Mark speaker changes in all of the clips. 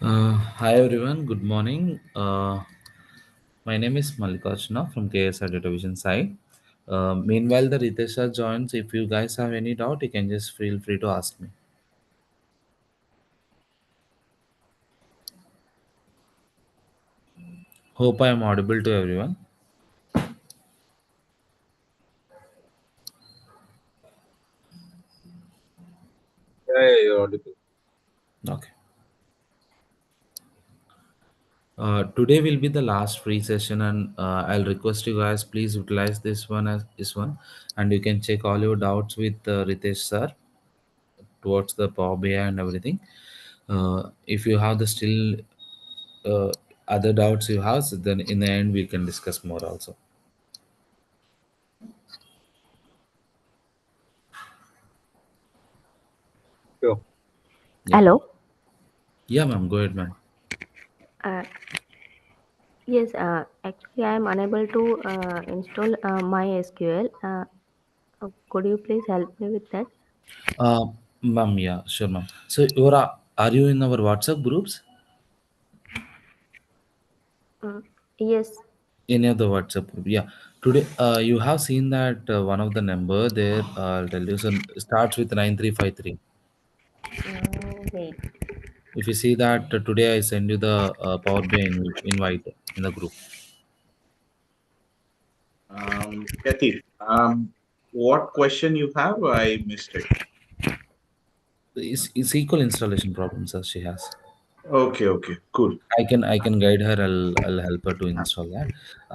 Speaker 1: Hi everyone, good morning. My name is Mallikarjuna from KSR Division side. Meanwhile, the Ritesha joins. If you guys have any doubt, you can just feel free to ask me. Hope I am audible to everyone.
Speaker 2: Yeah, you're audible.
Speaker 1: Okay. Today will be the last free session, and I'll request you guys please utilize this one as this one, and you can check all your doubts with Ritesh sir towards the Power BI and everything. If you have the still uh, other doubts you have, so then in the end we can discuss more also.
Speaker 2: Sure.
Speaker 1: Yeah.
Speaker 3: Hello.
Speaker 1: Yeah, ma'am. Go ahead, ma'am.
Speaker 3: Uh, yes, actually, I am unable to install MySQL. Could you please help me with that?
Speaker 1: Uh, Ma'am, yeah, sure, ma'am. So, are you in our WhatsApp groups?
Speaker 3: Mm, yes.
Speaker 1: Any of the WhatsApp group? Yeah. Today, you have seen that one of the number there. I'll tell you. So, starts with 9353.
Speaker 3: Wait.
Speaker 1: If you see that today, I send you the Power BI invite in the group.
Speaker 2: Kathy, what question you have? I missed it.
Speaker 1: It's equal installation problems as she has.
Speaker 2: Okay, okay, cool.
Speaker 1: I can guide her. I'll help her to install that.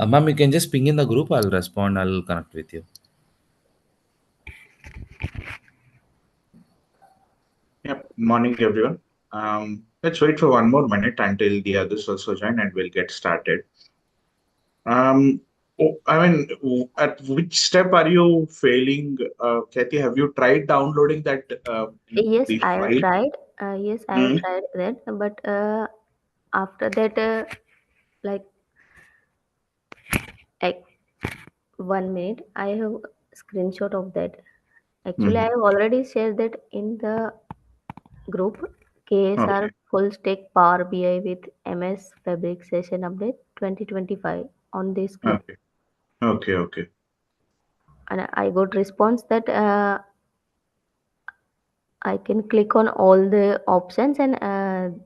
Speaker 1: Ma'am, you can just ping in the group. I'll respond. I'll connect with you.
Speaker 2: Yep, morning everyone. Let's wait for one more minute until the others also join and we'll get started. Um, at which step are you failing, Kathy? Have you tried downloading that
Speaker 3: Yes,
Speaker 2: the
Speaker 3: I have
Speaker 2: file?
Speaker 3: tried. Yes, I have
Speaker 2: Hmm.
Speaker 3: tried that. But after that, like, like 1 minute, I have screenshot of that. Actually, I
Speaker 2: Hmm.
Speaker 3: have already shared that in the group. KSR
Speaker 2: Okay,
Speaker 3: full stack Power BI with MS Fabric session update 2025 on this group.
Speaker 2: okay, okay, okay.
Speaker 3: And I got response that I can click on all the options and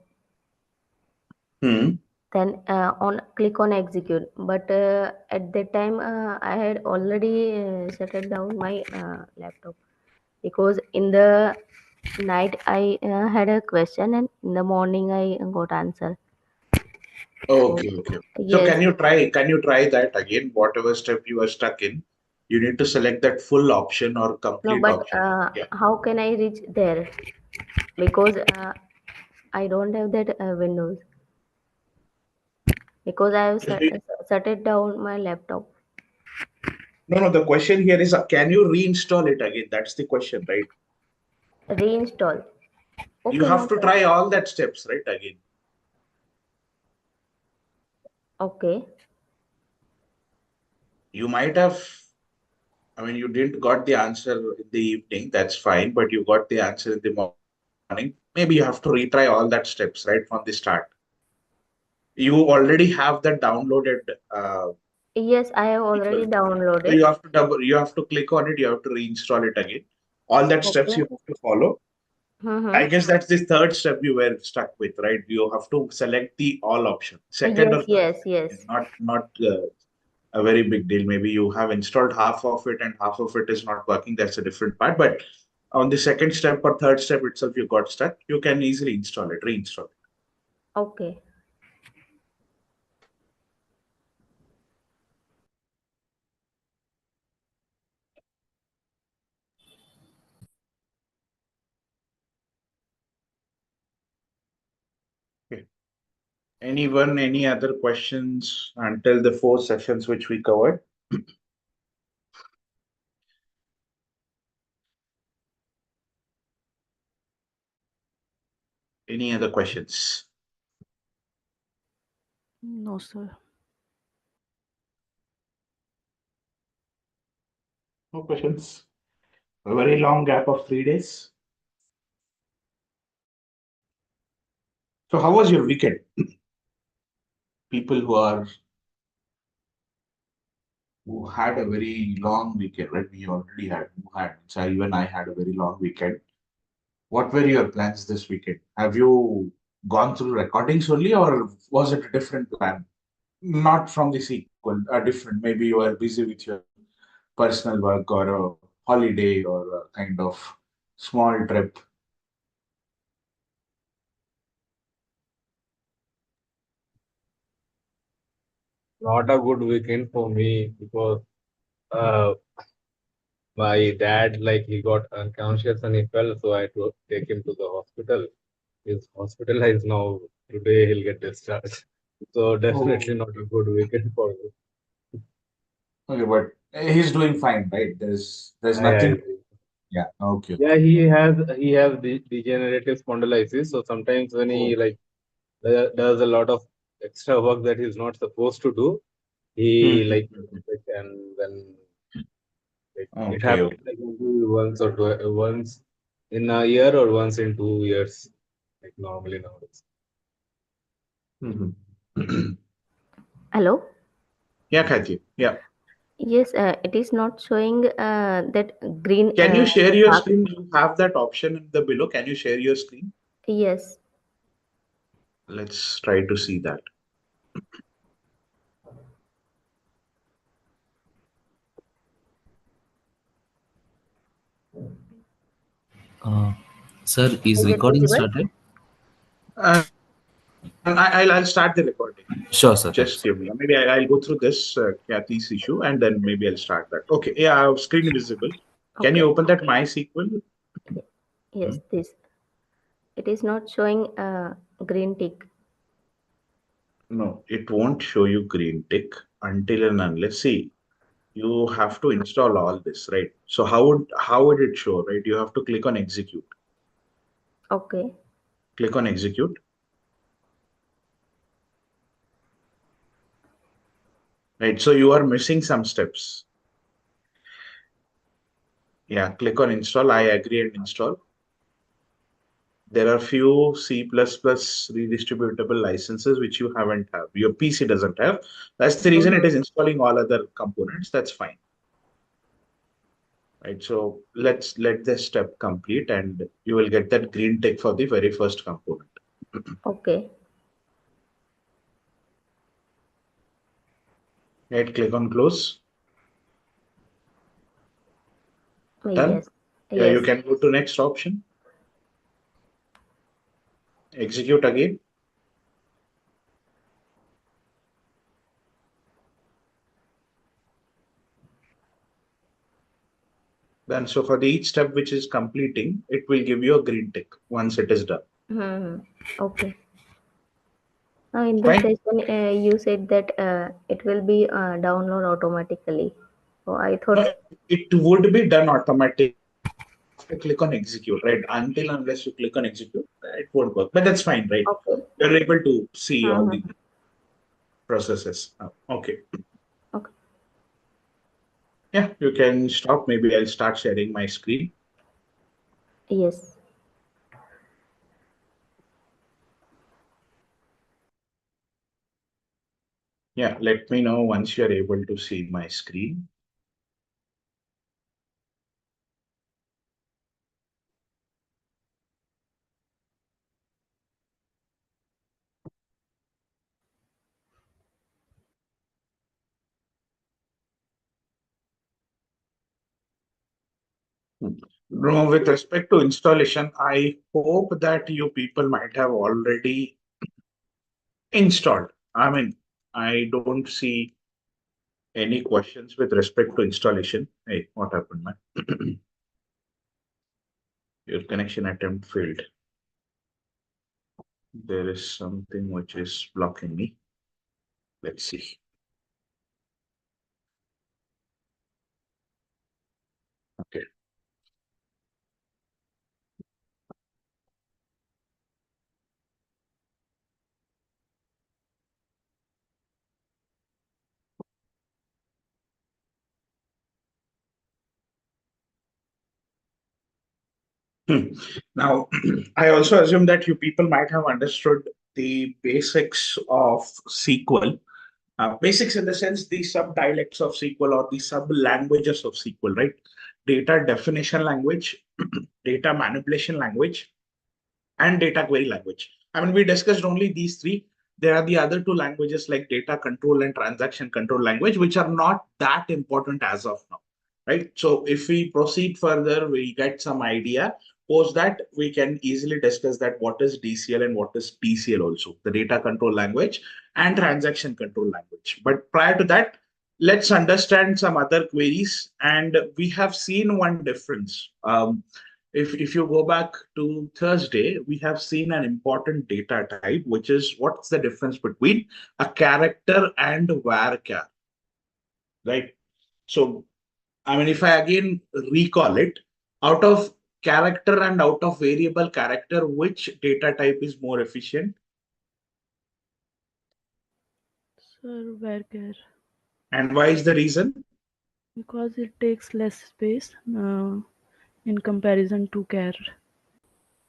Speaker 2: Hmm.
Speaker 3: then on click on execute. But at that time, I had already shut it down my laptop because in the night I had a question and in the morning I got answer. So
Speaker 2: Okay, okay. So
Speaker 3: yes,
Speaker 2: can you try that again? Whatever step you are stuck in, you need to select that full option or
Speaker 3: no,
Speaker 2: complete
Speaker 3: but
Speaker 2: option. Yeah.
Speaker 3: how can I reach there? Because I don't have that Windows because I have
Speaker 2: Just be-
Speaker 3: shut it down my laptop.
Speaker 2: No, no, the question here is, can you reinstall it again? That's the question, right?
Speaker 3: Reinstall.
Speaker 2: You
Speaker 3: Okay, no
Speaker 2: have to
Speaker 3: problem.
Speaker 2: try all that steps, right, again.
Speaker 3: Okay.
Speaker 2: You might have, I mean, you didn't got the answer in the evening, that's fine, but you got the answer in the morning. Maybe you have to retry all that steps right from the start. You already have that downloaded.
Speaker 3: Yes, I have
Speaker 2: SQL.
Speaker 3: already
Speaker 2: So
Speaker 3: downloaded.
Speaker 2: you have to click on it, you have to reinstall it again. All that steps
Speaker 3: Okay.
Speaker 2: you have to follow. I
Speaker 3: Mm-hmm.
Speaker 2: guess that's the third step you were stuck with, right? You have to select the all option, second or
Speaker 3: Yes,
Speaker 2: third
Speaker 3: yes,
Speaker 2: step.
Speaker 3: yes.
Speaker 2: Not a very big deal. Maybe you have installed half of it and half of it is not working. That's a different part. But on the second step or third step itself, you got stuck. You can easily install it, reinstall it.
Speaker 3: Okay.
Speaker 2: Okay. Anyone, any other questions until the four sessions which we covered? Any other questions?
Speaker 3: No, sir.
Speaker 2: No questions. A very long gap of 3 days. So how was your weekend? People who had a very long weekend, right? We already had who had. So even I had a very long weekend. What were your plans this weekend? Have you gone through recordings only, or was it a different plan? Not from the sequel, a different. Maybe you were busy with your personal work or a holiday or a kind of small trip.
Speaker 4: Not a good weekend for me because uh, my dad, like, he got unconscious and he fell, so I had to take him to the hospital. He's hospitalized now. Today he'll get discharged. So definitely
Speaker 2: Oh,
Speaker 4: not a good weekend for me.
Speaker 2: okay, but he's doing fine, right? There's
Speaker 4: Yeah, yeah,
Speaker 2: nothing. Yeah, okay.
Speaker 4: yeah. He has the degenerative spondylitis. So sometimes when he
Speaker 2: Oh,
Speaker 4: like does a lot of extra work that he's not supposed to do,
Speaker 2: hmm,
Speaker 4: he
Speaker 2: hmm,
Speaker 4: like
Speaker 2: hmm, hmm.
Speaker 4: and then like, it
Speaker 2: Okay,
Speaker 4: happens
Speaker 2: okay.
Speaker 4: like maybe once in a year or once in 2 years, like normally nowadays.
Speaker 2: Mhm.
Speaker 3: Hello?
Speaker 2: Yeah, Kathy. Yeah.
Speaker 3: Yes, it is not showing that green
Speaker 2: Can you share your
Speaker 3: mark.
Speaker 2: screen? You have that option in the below. Can you share your screen?
Speaker 3: Yes.
Speaker 2: Let's try to see that.
Speaker 1: Uh, Sir, is
Speaker 3: Is it
Speaker 1: recording
Speaker 3: visible?
Speaker 1: started?
Speaker 2: I'll start the recording.
Speaker 1: Sure, sir.
Speaker 2: Just
Speaker 1: Thanks.
Speaker 2: give me. Maybe I'll go through this Kathy's issue and then maybe I'll start that. Okay. Yeah, our screen visible. Can you
Speaker 3: Okay.
Speaker 2: open that MySQL?
Speaker 3: Ye-
Speaker 1: Hmm.
Speaker 3: Yes, this. It is not showing green tick.
Speaker 2: No, it won't show you green tick until and unless. See, you have to install all this, right? So how would it show, right? You have to click on execute.
Speaker 3: Okay.
Speaker 2: Click on execute, right? So you are missing some steps. Yeah, click on install. I agree and install. There are few C++ redistributable licenses which you haven't have. Your PC doesn't have. That's the reason it
Speaker 3: Mhm.
Speaker 2: is installing all other components. That's fine, right? So let's let this step complete, and you will get that green tick for the very first component.
Speaker 3: Okay.
Speaker 2: Right? Click on close. Done.
Speaker 3: Yes.
Speaker 2: Yeah, you
Speaker 3: Yes.
Speaker 2: can go to next option. Execute again. Then so for the each step which is completing, it will give you a green tick once it is done.
Speaker 3: Hmm. Okay. Now in the
Speaker 2: Fine.
Speaker 3: session, you said that it will be download automatically. So I
Speaker 2: No,
Speaker 3: thought,
Speaker 2: it would be done automatically. Have to click on execute, right? Until unless you click on execute, it won't work. But that's fine, right?
Speaker 3: okay.
Speaker 2: You're able to see all
Speaker 3: Hmm.
Speaker 2: the processes. Okay.
Speaker 3: Okay.
Speaker 2: Yeah, you can stop. Maybe I'll start sharing my screen.
Speaker 3: Yes.
Speaker 2: Yeah, let me know once you're able to see my screen. No, with respect to installation, I hope that you people might have already installed. I mean, I don't see any questions with respect to installation. Hey, what happened, man? Your connection attempt failed. There is something which is blocking me. Let's see. Okay. Hmm. Now, I also assume that you people might have understood. the basics of SQL. Basics in the sense the sub dialects of SQL or the sub languages of SQL, right? Data definition language, data manipulation language, and data query language. I mean, we discussed only these three. There are the other two languages like data control and transaction control language, which are not that important as of now, right? So if we proceed further, we get some idea. Post that, we can easily discuss that what is DCL and what is TCL also, the data control language and transaction control language. But prior to that, let's understand some other queries. And we have seen one difference. If you go back to Thursday, we have seen an important data type, which is what's the difference between a character and varchar, right? So, I mean, if I again recall it, out of character and out of variable character, which data type is more efficient?
Speaker 5: Sir, VARCHAR,
Speaker 2: And why is the reason?
Speaker 5: because it takes less space in comparison to CHAR.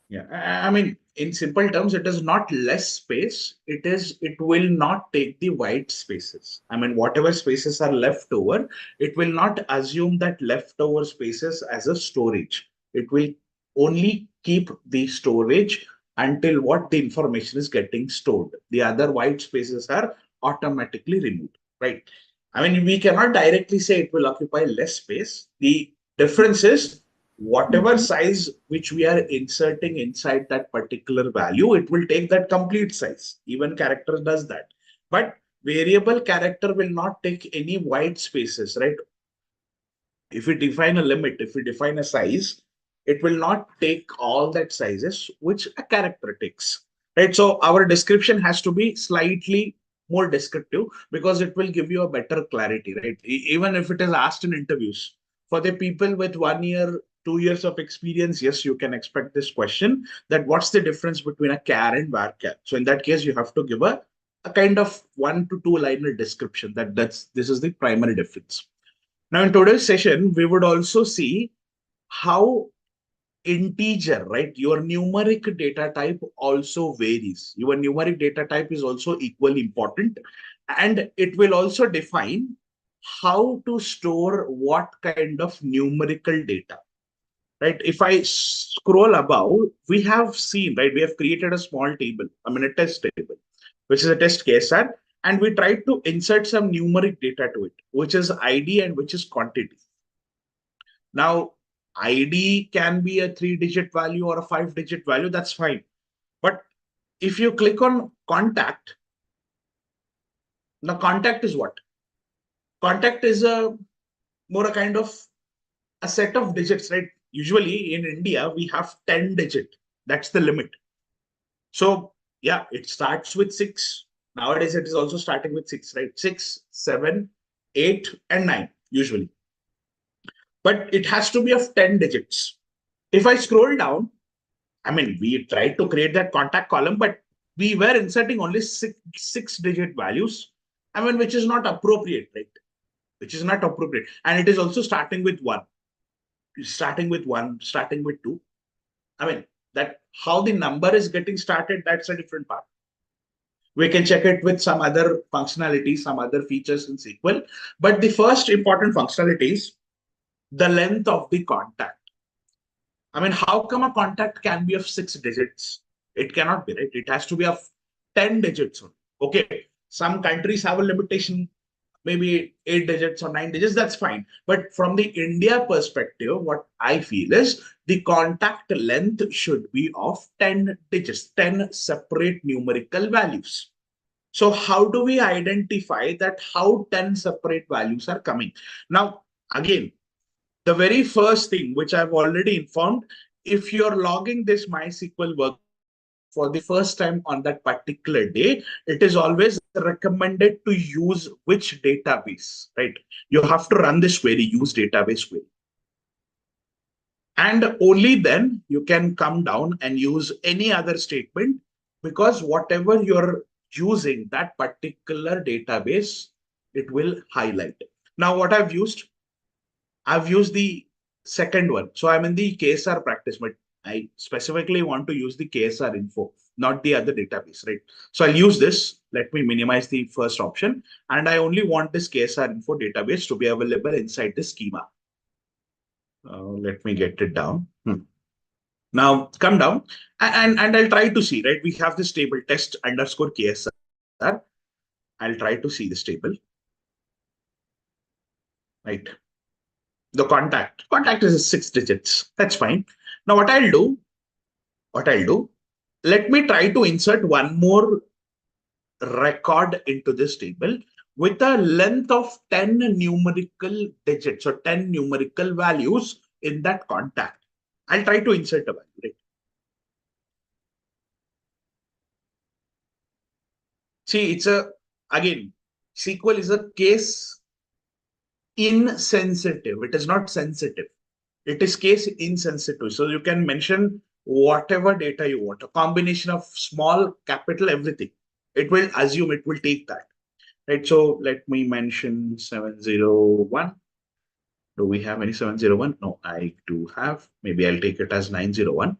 Speaker 2: Yeah, I mean, in simple terms, it is not less space. It will not take the white spaces. I mean, whatever spaces are left over, it will not assume that leftover spaces as a storage. It will only keep the storage until what the information is getting stored. The other white spaces are automatically removed, right? I mean, we cannot directly say it will occupy less space. The difference is whatever size which we are inserting inside that particular value, it will take that complete size. Even character does that. But variable character will not take any white spaces, right? If we define a limit, if we define a size, it will not take all that sizes which a character takes, right? So our description has to be slightly more descriptive because it will give you a better clarity, right? Even if it is asked in interviews for the people with 1 year, 2 years of experience, yes, you can expect this question that what's the difference between a char and varchar. So in that case, you have to give a kind of 1 to 2 liner description that this is the primary difference. Now, in today's session, we would also see how integer, right? Your numeric data type also varies. Your numeric data type is also equally important. And it will also define how to store what kind of numerical data, right? If I scroll above, we have seen, right? We have created a small table, I mean, a test table, which is a test KSR. And we tried to insert some numeric data to it, which is ID and which is quantity. Now, ID can be a 3-digit value or a 5-digit value, that's fine. But if you click on contact, now contact is what? Contact is a more a kind of a set of digits, right? Usually in India, we have 10 digit. That's the limit. So yeah, it starts with 6. Nowadays, it is also starting with 6, right? 6, 7, 8, and 9, usually. But it has to be of 10 digits. If I scroll down, I mean, we tried to create that contact column, but we were inserting only six-digit values. I mean, which is not appropriate, right? Which is not appropriate. And it is also starting with 1, starting with 1, starting with 2. I mean, that how the number is getting started, that's a different part. We can check it with some other functionalities, some other features in SQL. But the first important functionality is the length of the contact. I mean, how come a contact can be of 6 digits? It cannot be, right? It has to be of 10 digits. Okay. Some countries have a limitation, maybe 8 digits or 9 digits, that's fine. But from the India perspective, what I feel is the contact length should be of 10 digits, 10 separate numerical values. So how do we identify that how 10 separate values are coming? Now, again, the very first thing which I've already informed, if you're logging this MySQL workflow for the first time on that particular day, it is always recommended to use which database, right? You have to run this query, use database query. And only then you can come down and use any other statement because whatever you're using, that particular database, it will highlight. Now, what I've used the second one. So I'm in the KSR practice, but I specifically want to use the KSR info. not the other database, right? So I'll use this. Let me minimize the first option. And I only want this KSR info database to be available inside the schema. Let me get it down. Now come down and I'll try to see, right? We have this table test underscore KSR. I'll try to see this table, right? The contact is 6 digits. That's fine. Now what I'll do, let me try to insert one more record into this table with a length of 10 numerical digits or 10 numerical values in that contact. I'll try to insert a value, right? See, again, SQL is a case insensitive. It is not sensitive. It is case insensitive. So you can mention whatever data you want, a combination of small, capital, everything. It will assume, it will take that, right? So let me mention 701. Do we have any 701? No, I do have. Maybe I'll take it as 901.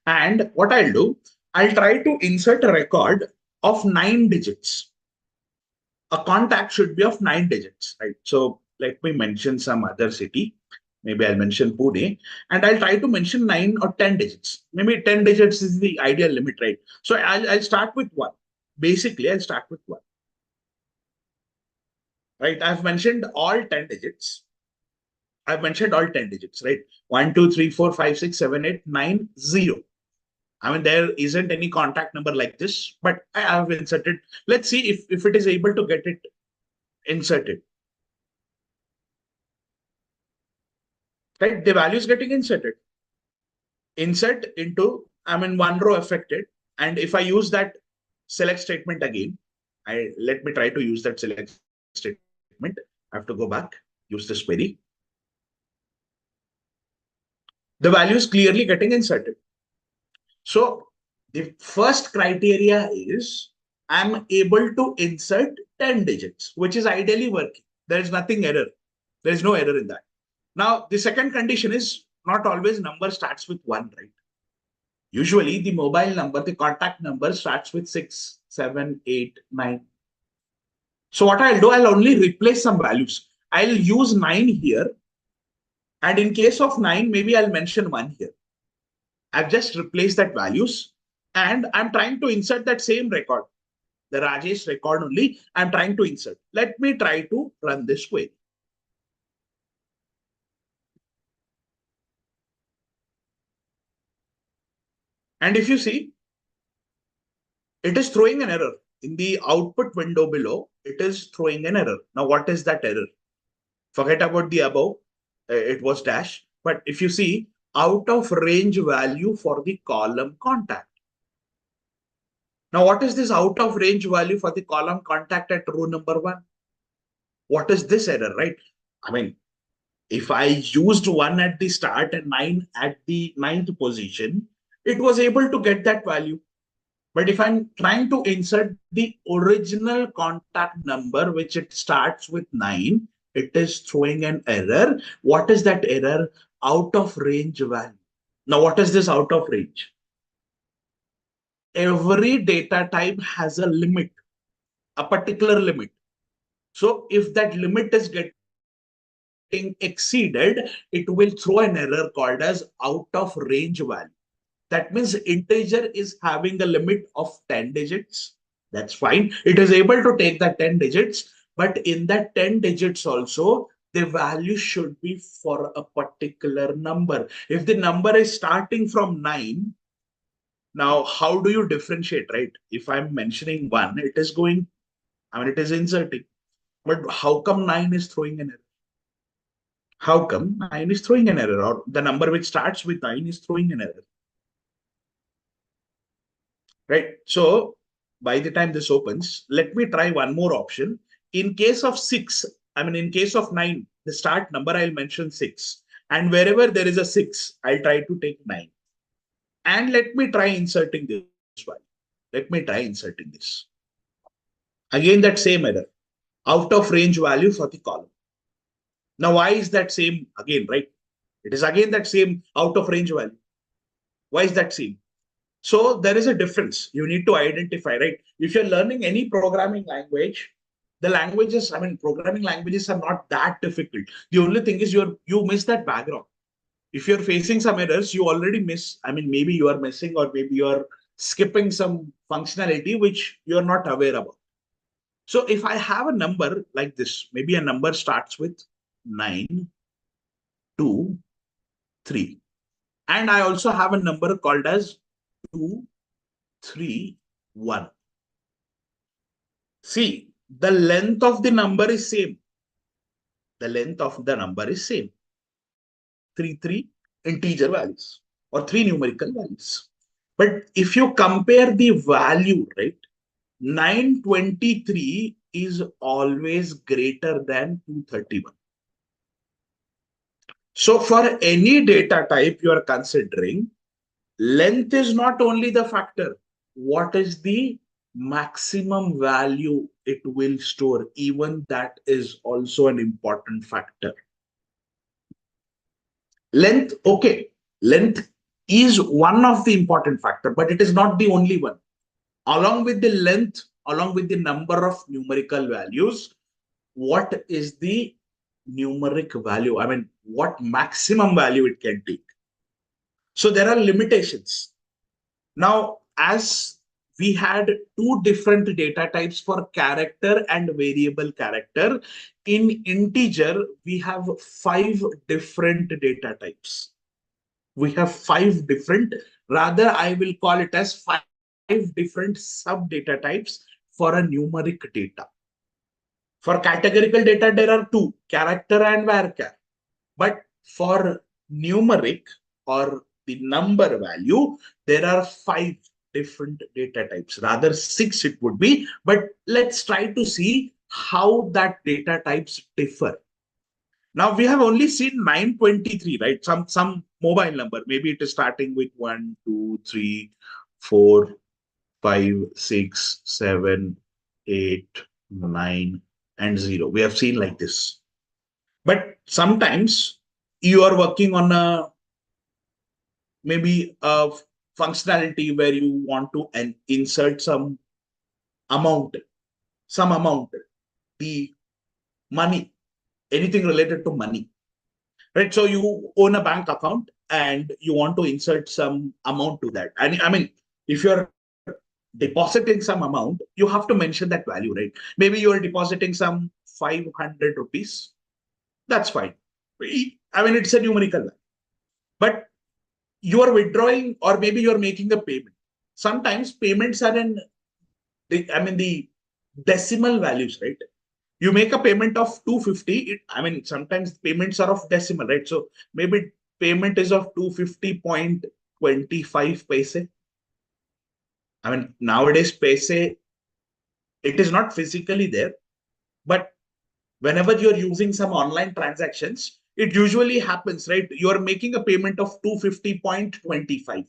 Speaker 2: And what I'll do, I'll try to insert a record of 9 digits. A contact should be of 9 digits, right? So let me mention some other city. Maybe I'll mention Pune, and I'll try to mention 9 or 10 digits. Maybe 10 digits is the ideal limit, right? So I'll start with 1. Basically, I'll start with 1. Right? I've mentioned all 10 digits. I've mentioned all 10 digits, right? 1, 2, 3, 4, 5, 6, 7, 8, 9, 0. I mean, there isn't any contact number like this, but I have inserted. Let's see if it is able to get it inserted. Right? The value is getting inserted. Insert into, I mean, one row affected. And if I use that select statement again, let me try to use that select statement. I have to go back, use this query. The value is clearly getting inserted. So the first criteria is I'm able to insert 10 digits, which is ideally working. There is nothing error. There is no error in that. Now, the second condition is not always number starts with 1, right? Usually the mobile number, the contact number starts with 6, 7, 8, 9. So what I'll do, I'll only replace some values. I'll use 9 here. And in case of 9, maybe I'll mention 1 here. I've just replaced that values. And I'm trying to insert that same record. The Rajesh record only, I'm trying to insert. Let me try to run this query. And if you see, it is throwing an error. In the output window below, it is throwing an error. Now, what is that error? Forget about the above. It was dash. But if you see, out of range value for the column contact. Now, what is this out of range value for the column contact at row number 1? What is this error, right? I mean, if I used 1 at the start and 9 at the 9th position, it was able to get that value. But if I'm trying to insert the original contact number, which it starts with 9, it is throwing an error. What is that error? Out of range value. Now, what is this out of range? Every data type has a limit, a particular limit. So if that limit is getting exceeded, it will throw an error called as out of range value. That means integer is having a limit of 10 digits. That's fine. It is able to take that 10 digits, but in that 10 digits also, the value should be for a particular number. If the number is starting from 9, now how do you differentiate, right? If I'm mentioning 1, it is going, I mean, it is inserting. But how come 9 is throwing an error? How come 9 is throwing an error? Or the number which starts with 9 is throwing an error? Right. So by the time this opens, let me try one more option. In case of 6, I mean, in case of 9, the start number, I'll mention 6. And wherever there is a 6, I'll try to take 9. And let me try inserting this one. Let me try inserting this. Again, that same error. Out of range value for the column. Now, why is that same again, right? It is again that same out of range value. Why is that same? So there is a difference. You need to identify, right? If you're learning any programming language, the languages, I mean, programming languages are not that difficult. The only thing is you miss that background. If you're facing some errors, you already miss, I mean, maybe you are missing or maybe you're skipping some functionality which you're not aware about. So if I have a number like this, maybe a number starts with 9, 2, 3. And I also have a number called as 2, 3, 1. See, the length of the number is same. The length of the number is same. 3 integer values or 3 numerical values. But if you compare the value, right, 923 is always greater than 231. So for any data type you are considering, length is not only the factor. What is the maximum value it will store? Even that is also an important factor. Length, okay. Length is one of the important factor, but it is not the only one. Along with the length, along with the number of numerical values, what is the numeric value? I mean, what maximum value it can take? So there are limitations. Now, as we had two different data types for character and variable character, in integer, we have 5 different data types. We have 5 different, rather I will call it as 5 different sub data types for a numeric data. For categorical data, there are 2, character and varchar. But for numeric or the number value, there are 5 different data types. Rather 6 it would be, but let's try to see how that data types differ. Now we have only seen 923, right? Some mobile number. Maybe it is starting with 1, 2, 3, 4, 5, 6, 7, 8, 9, and 0. We have seen like this. But sometimes you are working on a maybe a functionality where you want to insert some amount, the money, anything related to money, right? So you own a bank account and you want to insert some amount to that. And I mean, if you're depositing some amount, you have to mention that value, right? Maybe you're depositing some 500 rupees. That's fine. I mean, it's a numerical value. But you are withdrawing or maybe you're making a payment. Sometimes payments are in, the decimal values, right? You make a payment of 250. Sometimes payments are of decimal, right? So maybe payment is of 250.25 paise. Nowadays, paise, it is not physically there, but whenever you're using some online transactions, it usually happens, right? You're making a payment of 250.25.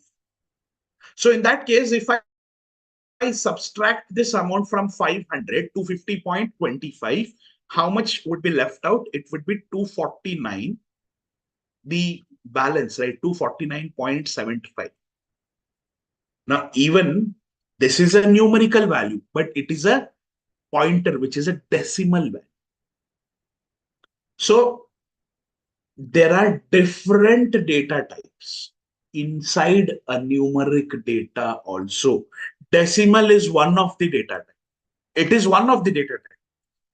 Speaker 2: So in that case, if I subtract this amount from 500 to 50.25, how much would be left out? It would be 249, the balance, right? 249.75. Now, even this is a numerical value, but it is a pointer, which is a decimal value. So there are different data types inside a numeric data also. Decimal is one of the data types. It is one of the data types.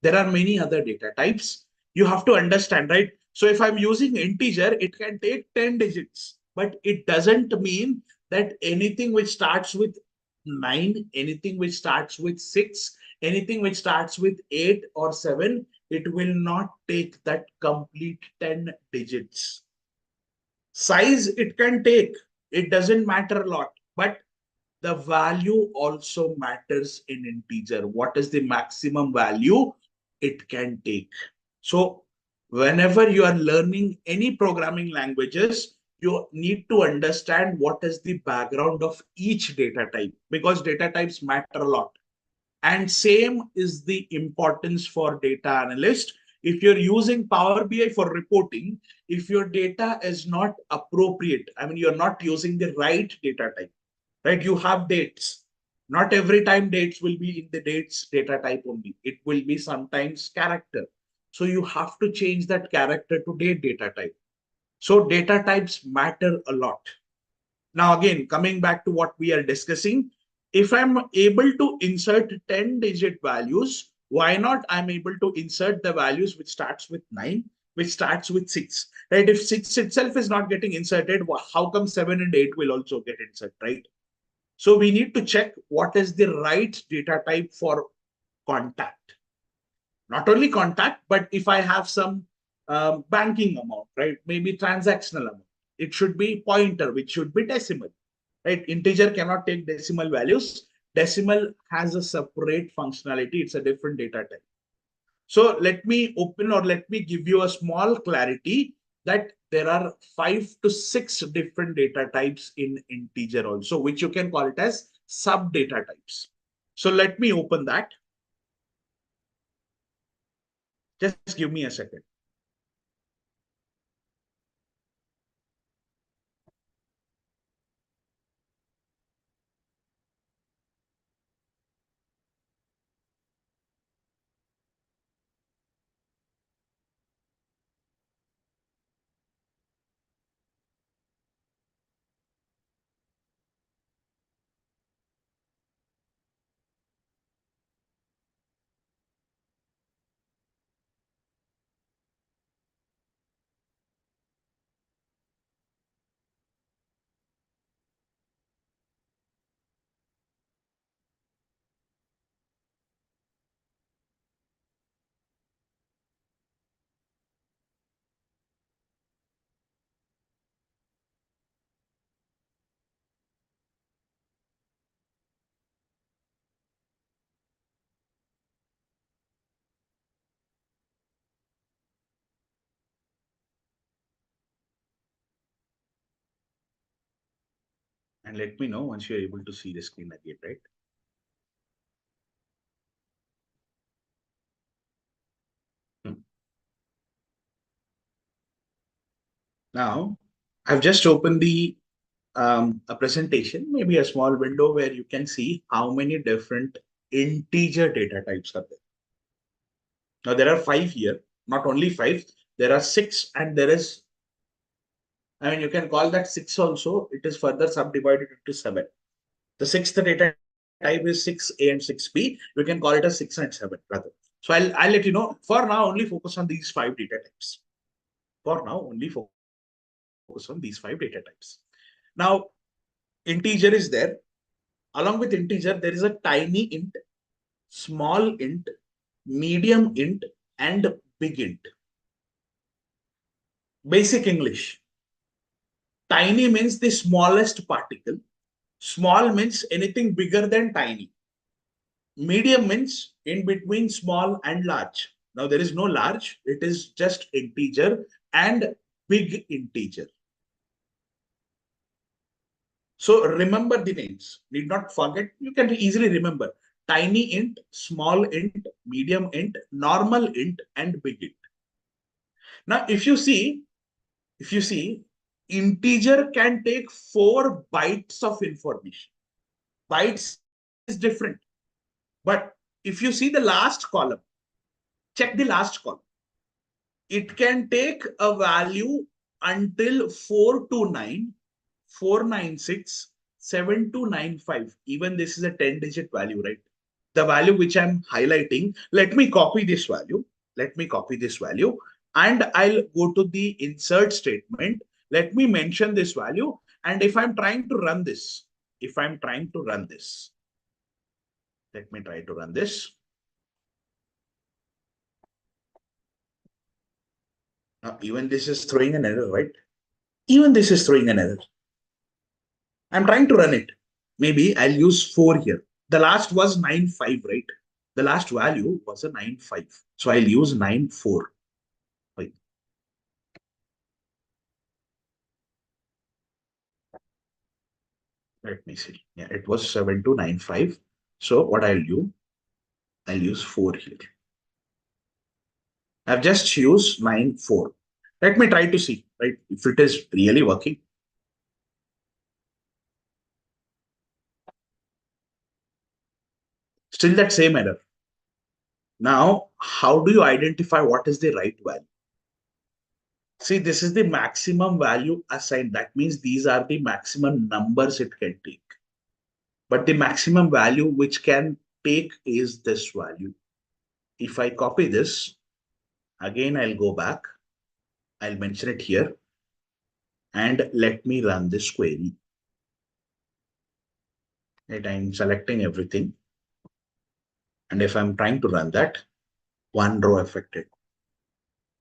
Speaker 2: There are many other data types. You have to understand, right? So if I'm using integer, it can take 10 digits, but it doesn't mean that anything which starts with 9, anything which starts with 6, anything which starts with 8 or 7, it will not take that complete 10 digits. Size it can take, it doesn't matter a lot, but the value also matters in integer. What is the maximum value it can take? So whenever you are learning any programming languages, you need to understand what is the background of each data type, because data types matter a lot. And same is the importance for data analyst. If you're using Power BI for reporting, if your data is not appropriate, you're not using the right data type, right? You have dates. Not every time dates will be in the dates data type only. It will be sometimes character. So you have to change that character to date data type. So data types matter a lot. Now, again, coming back to what we are discussing, if I'm able to insert 10-digit values, why not I'm able to insert the values which starts with 9, which starts with 6, right? If 6 itself is not getting inserted, how come 7 and 8 will also get inserted, right? So we need to check what is the right data type for contact. Not only contact, but if I have some banking amount, right? Maybe transactional amount. It should be pointer, which should be decimal, right? Integer cannot take decimal values. Decimal has a separate functionality. It's a different data type. So let me open or let me give you a small clarity that there are 5 to 6 different data types in integer also, which you can call it as sub data types. So let me open that. Just give me a second. And let me know once you're able to see the screen again, right? Now, I've just opened the a presentation, maybe a small window where you can see how many different integer data types are there. Now, there are 5 here, not only 5, there are 6, and there is, I mean, you can call that 6 also. It is further subdivided into 7. The 6th data type is 6A and 6B. You can call it a 6 and 7 rather. So I'll let you know. For now, only focus on these 5 data types. For now, only focus on these 5 data types. Now, integer is there. Along with integer, there is a tiny int, small int, medium int, and big int. Basic English. Tiny means the smallest particle. Small means anything bigger than tiny. Medium means in between small and large. Now there is no large, it is just integer and big integer. So remember the names. Need not forget. You can easily remember. Tiny int, small int, medium int, normal int, and big int. Now, if you see, integer can take 4 bytes of information. Bytes is different. But if you see the last column, check the last column. It can take a value until 429, 496, 7295. Even this is a 10-digit value, right? The value which I'm highlighting, let me copy this value. Let me copy this value and I'll go to the insert statement. Let me mention this value. And if I'm trying to run this, let me try to run this. Now, even this is throwing an error, right? Even this is throwing an error. I'm trying to run it. Maybe I'll use 4 here. The last was 95, right? The last value was a 95. So I'll use 94. Wait. Let me see. Yeah, it was 7295. So what I'll do, I'll use 4 here. I've just used 94. Let me try to see, right, if it is really working. Still that same error. Now, how do you identify what is the right value? See, this is the maximum value assigned. That means these are the maximum numbers it can take. But the maximum value which can take is this value. If I copy this, again, I'll go back. I'll mention it here. And let me run this query. Right, I'm selecting everything. And if I'm trying to run that, one row affected.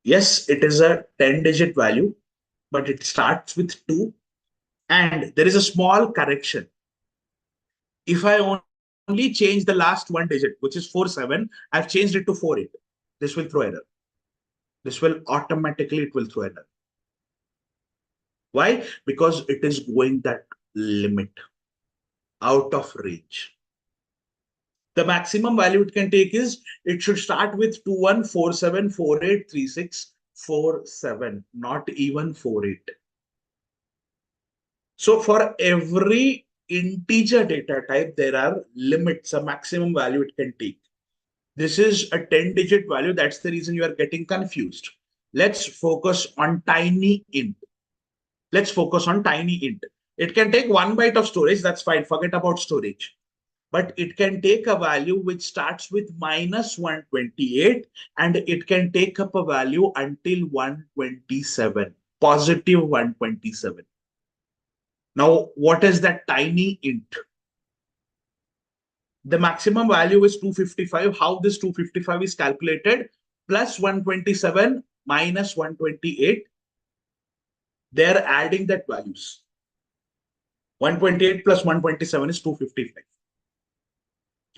Speaker 2: Yes, it is a 10-digit value, but it starts with 2. And there is a small correction. If I only change the last one digit, which is 47, I've changed it to 48. This will throw error. This will automatically, it will throw error. Why? Because it is going that limit out of range. The maximum value it can take is, it should start with 2147483647, not even 48. So for every integer data type, there are limits, a maximum value it can take. This is a 10-digit value. That's the reason you are getting confused. Let's focus on tiny int. Let's focus on tiny int. It can take 1 byte of storage. That's fine. Forget about storage. But it can take a value which starts with -128, and it can take up a value until 127, positive 127. Now, what is that tiny int? The maximum value is 255. How this 255 is calculated? Plus 127 minus 128. They're adding that values. 128 plus 127 is 255.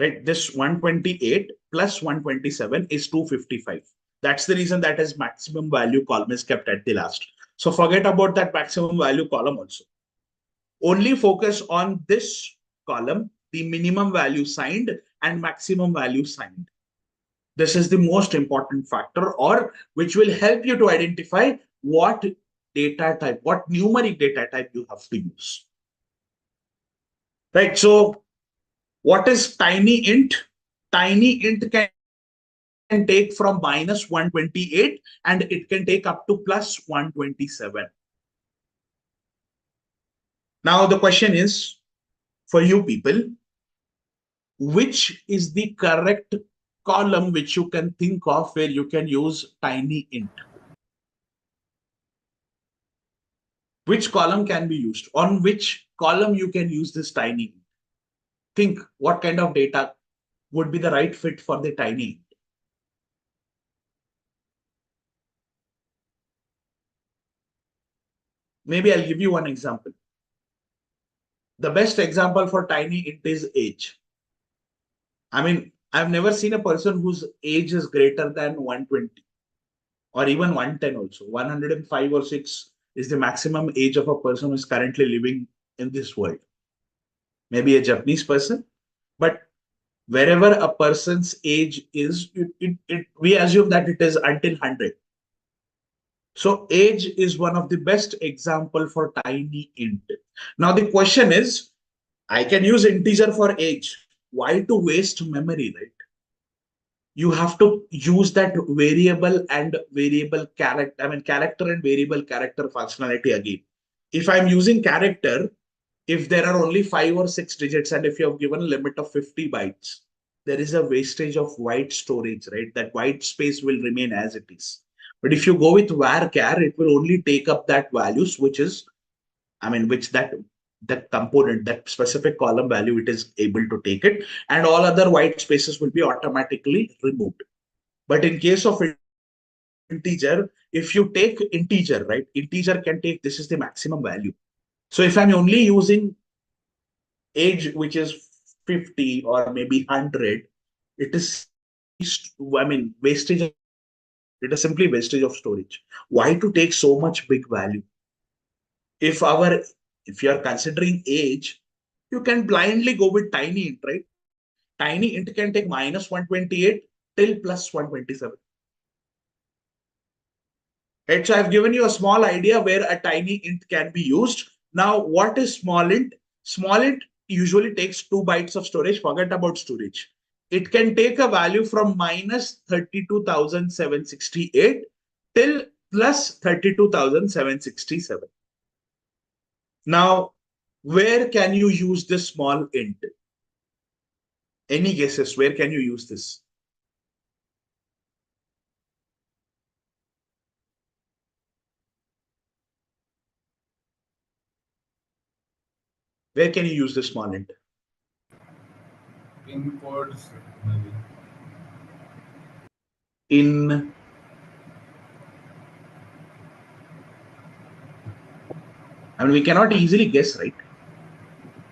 Speaker 2: Right? This 128 plus 127 is 255. That's the reason that is maximum value column is kept at the last. So forget about that maximum value column also. Only focus on this column, the minimum value signed and maximum value signed. This is the most important factor, or which will help you to identify what data type, what numeric data type you have to use. Right. So what is tiny int? Tiny int can take from -128 and it can take up to +127. Now the question is, for you people, which is the correct column which you can think of where you can use tiny int? Which column can be used? On which column you can use this tiny int? Think what kind of data would be the right fit for the tiny int. Maybe I'll give you one example. The best example for tiny int is age. I mean, I've never seen a person whose age is greater than 120 or even 110 also. 105 or 6 is the maximum age of a person who is currently living in this world. Maybe a Japanese person, but wherever a person's age is, we assume that it is until 100. So age is one of the best example for tiny int. Now the question is, I can use integer for age. Why to waste memory, right? You have to use that variable and variable character, I mean character and variable character functionality again. If I'm using character, if there are only 5 or 6 digits and if you have given a limit of 50 bytes, there is a wastage of white storage, right? That white space will remain as it is. But if you go with varchar, it will only take up that values, which is, I mean, which that component, that specific column value, it is able to take it, and all other white spaces will be automatically removed. But in case of integer, if you take integer, right, integer can take, this is the maximum value. So if I'm only using age, which is 50 or maybe 100, it is, I mean, wastage. It is simply wastage of storage. Why to take so much big value? If you are considering age, you can blindly go with tiny int, right? Tiny int can take -128 till +127. Right? So I've given you a small idea where a tiny int can be used. Now, what is small int? Small int usually takes 2 bytes of storage. Forget about storage. it can take a value from minus 32,768 till plus 32,767. Now, where can you use this small int? Any guesses? Where can you use this? Where can you use this small int?
Speaker 4: In codes, maybe.
Speaker 2: In I mean, we cannot easily guess, right?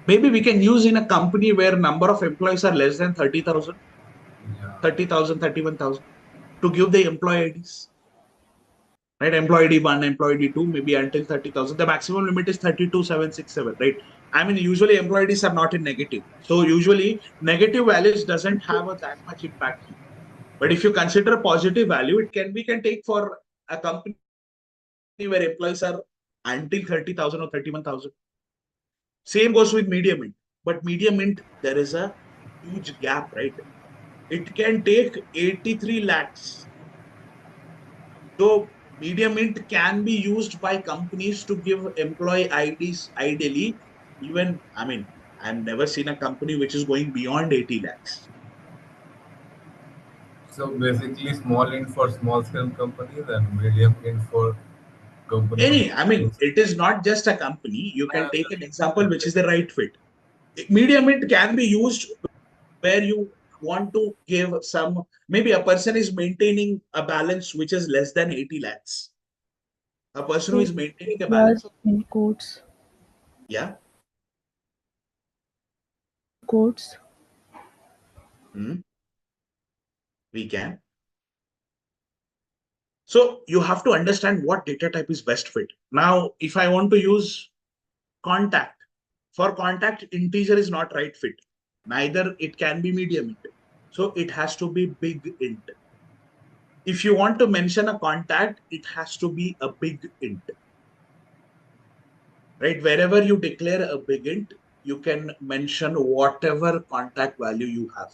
Speaker 2: Maybe we can use in a company where number of employees are less than 30,000,
Speaker 4: Yeah.
Speaker 2: 30,000, 31,000 to give the employee IDs. Right? Employee ID 1, employee ID 2, maybe until 30,000. The maximum limit is 32,767, right? I mean, usually employee IDs are not in negative. So usually negative values doesn't have that much impact here. But if you consider positive value, we can take for a company where employees are until 30,000 or 31,000. Same goes with medium int. But medium int, there is a huge gap, right? It can take 83 lakhs. So medium int can be used by companies to give employee IDs ideally. Even, I mean, I've never seen a company which is going beyond 80 lakhs.
Speaker 4: So basically, small int for small scale companies and medium int for companies.
Speaker 2: I mean, it is not just a company. You can take an example which is the right fit. Medium int can be used where you want to give some, maybe a person is maintaining a balance which is less than 80 lakhs. A person who
Speaker 5: So
Speaker 2: is maintaining a balance
Speaker 5: was
Speaker 2: of,
Speaker 5: in quotes.
Speaker 2: yeah.
Speaker 5: Quotes.
Speaker 2: We can. So you have to understand what data type is best fit. Now, if I want to use contact, for contact, integer is not right fit. Neither it can be medium int. So it has to be big int. If you want to mention a contact, it has to be a big int. Right? Wherever you declare a big int, you can mention whatever contact value you have.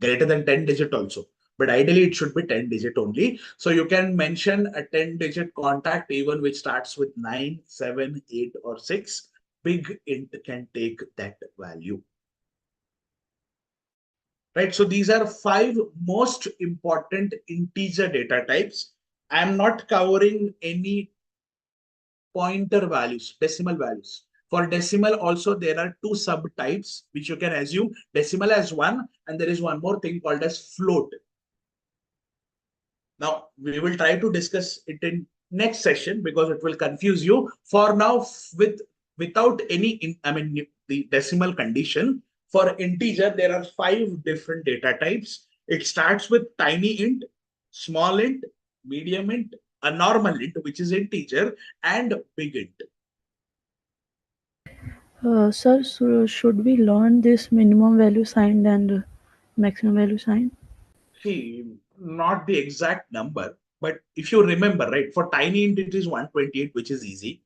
Speaker 2: Greater than 10 digit also. But ideally, it should be 10 digit only. So you can mention a 10 digit contact, even which starts with 9, 7, 8, or 6. Big int can take that value. Right? So these are 5 most important integer data types. I'm not covering any pointer values, decimal values. For decimal also, there are 2 subtypes, which you can assume decimal as 1, and there is one more thing called as float. Now, we will try to discuss it in next session because it will confuse you. For now, without any, the decimal condition, for integer, there are 5 different data types. It starts with tiny int, small int, medium int, a normal int, which is integer, and big int.
Speaker 5: Sir, so should we learn this minimum value sign and maximum value sign?
Speaker 2: See, not the exact number, but if you remember, right, for tiny int, it is 128, which is easy.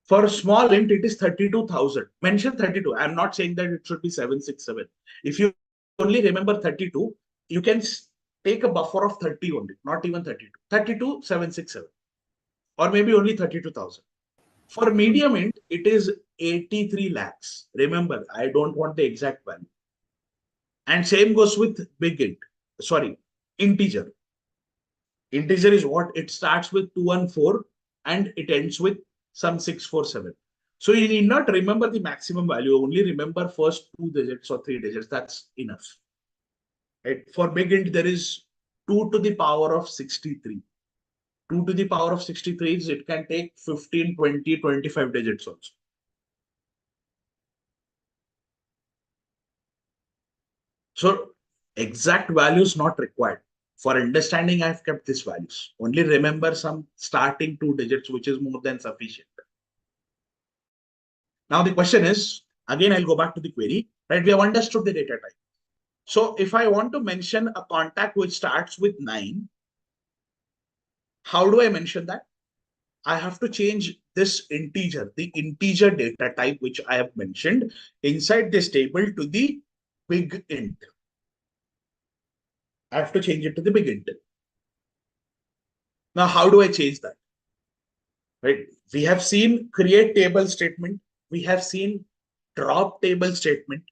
Speaker 2: For small int, it is 32,000. Mention 32. I'm not saying that it should be 767. If you only remember 32, you can take a buffer of 30 only, not even 32. 32, 767. Or maybe only 32,000. For medium int, it is 83 lakhs. Remember, I don't want the exact value. And same goes with big int. Sorry, integer. Integer is what? It starts with 214 and it ends with some 647. So you need not remember the maximum value, only remember first 2 digits or 3 digits. That's enough. Right? For big int, there is 2 to the power of 63. 2 to the power of 63 is it can take 15, 20, 25 digits also. So exact values not required. For understanding, I've kept these values. Only remember some starting 2 digits, which is more than sufficient. Now the question is, again, I'll go back to the query, right? We have understood the data type. So if I want to mention a contact which starts with 9, how do I mention that? I have to change this integer, the integer data type, which I have mentioned inside this table to the big int. I have to change it to the big int. Now, how do I change that? Right? We have seen create table statement. We have seen drop table statement.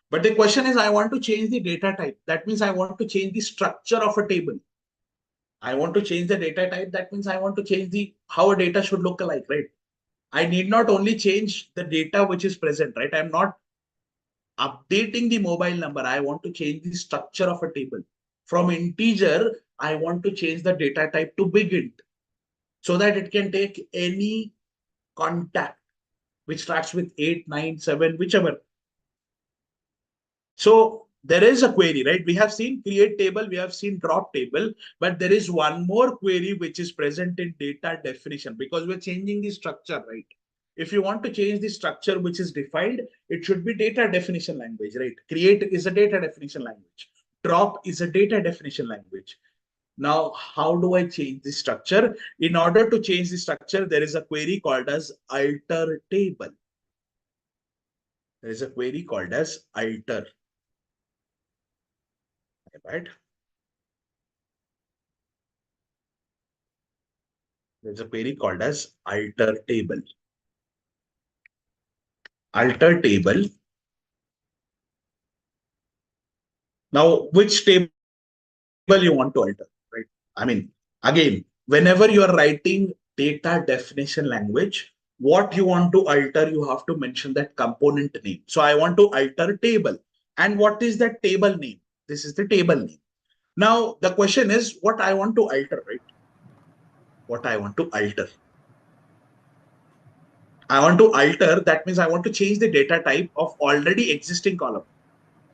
Speaker 2: But the question is, I want to change the data type. That means I want to change the structure of a table. I want to change the data type. That means I want to change the how a data should look like, right? I need not only change the data which is present, right? I'm not updating the mobile number. I want to change the structure of a table. From integer, I want to change the data type to big int so that it can take any contact which starts with 8, 9, 7, whichever. So there is a query, right? We have seen create table, we have seen drop table, but there is one more query which is present in data definition because we're changing the structure, right? If you want to change the structure which is defined, it should be data definition language, right? Create is a data definition language. Drop is a data definition language. Now, how do I change the structure? In order to change the structure, there is a query called as alter table. There is a query called as alter. Right? There's a query called as alter table. Alter table. Now, which table you want to alter, right? I mean, again, whenever you are writing data definition language, what you want to alter, you have to mention that component name. So I want to alter table. And what is that table name? This is the table name. Now, the question is what I want to alter, right? What I want to alter. I want to alter, that means I want to change the data type of already existing column.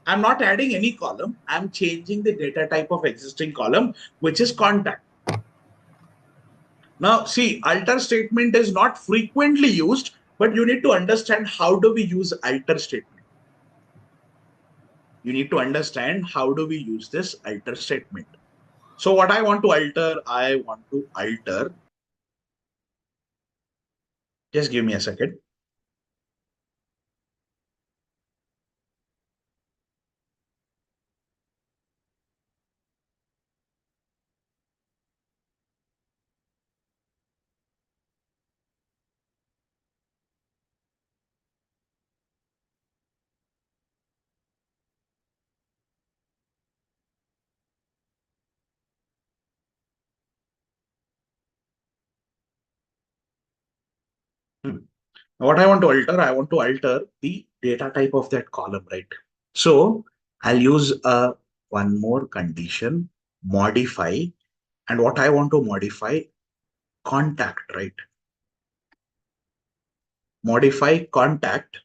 Speaker 2: I'm not adding any column. I'm changing the data type of existing column, which is contact. Now, see, alter statement is not frequently used, but you need to understand how do we use alter statement. You need to understand how do we use this alter statement. So what I want to alter, just give me a second. What I want to alter the data type of that column, right? So I'll use one more condition, modify, and what I want to modify, contact, right? Modify contact,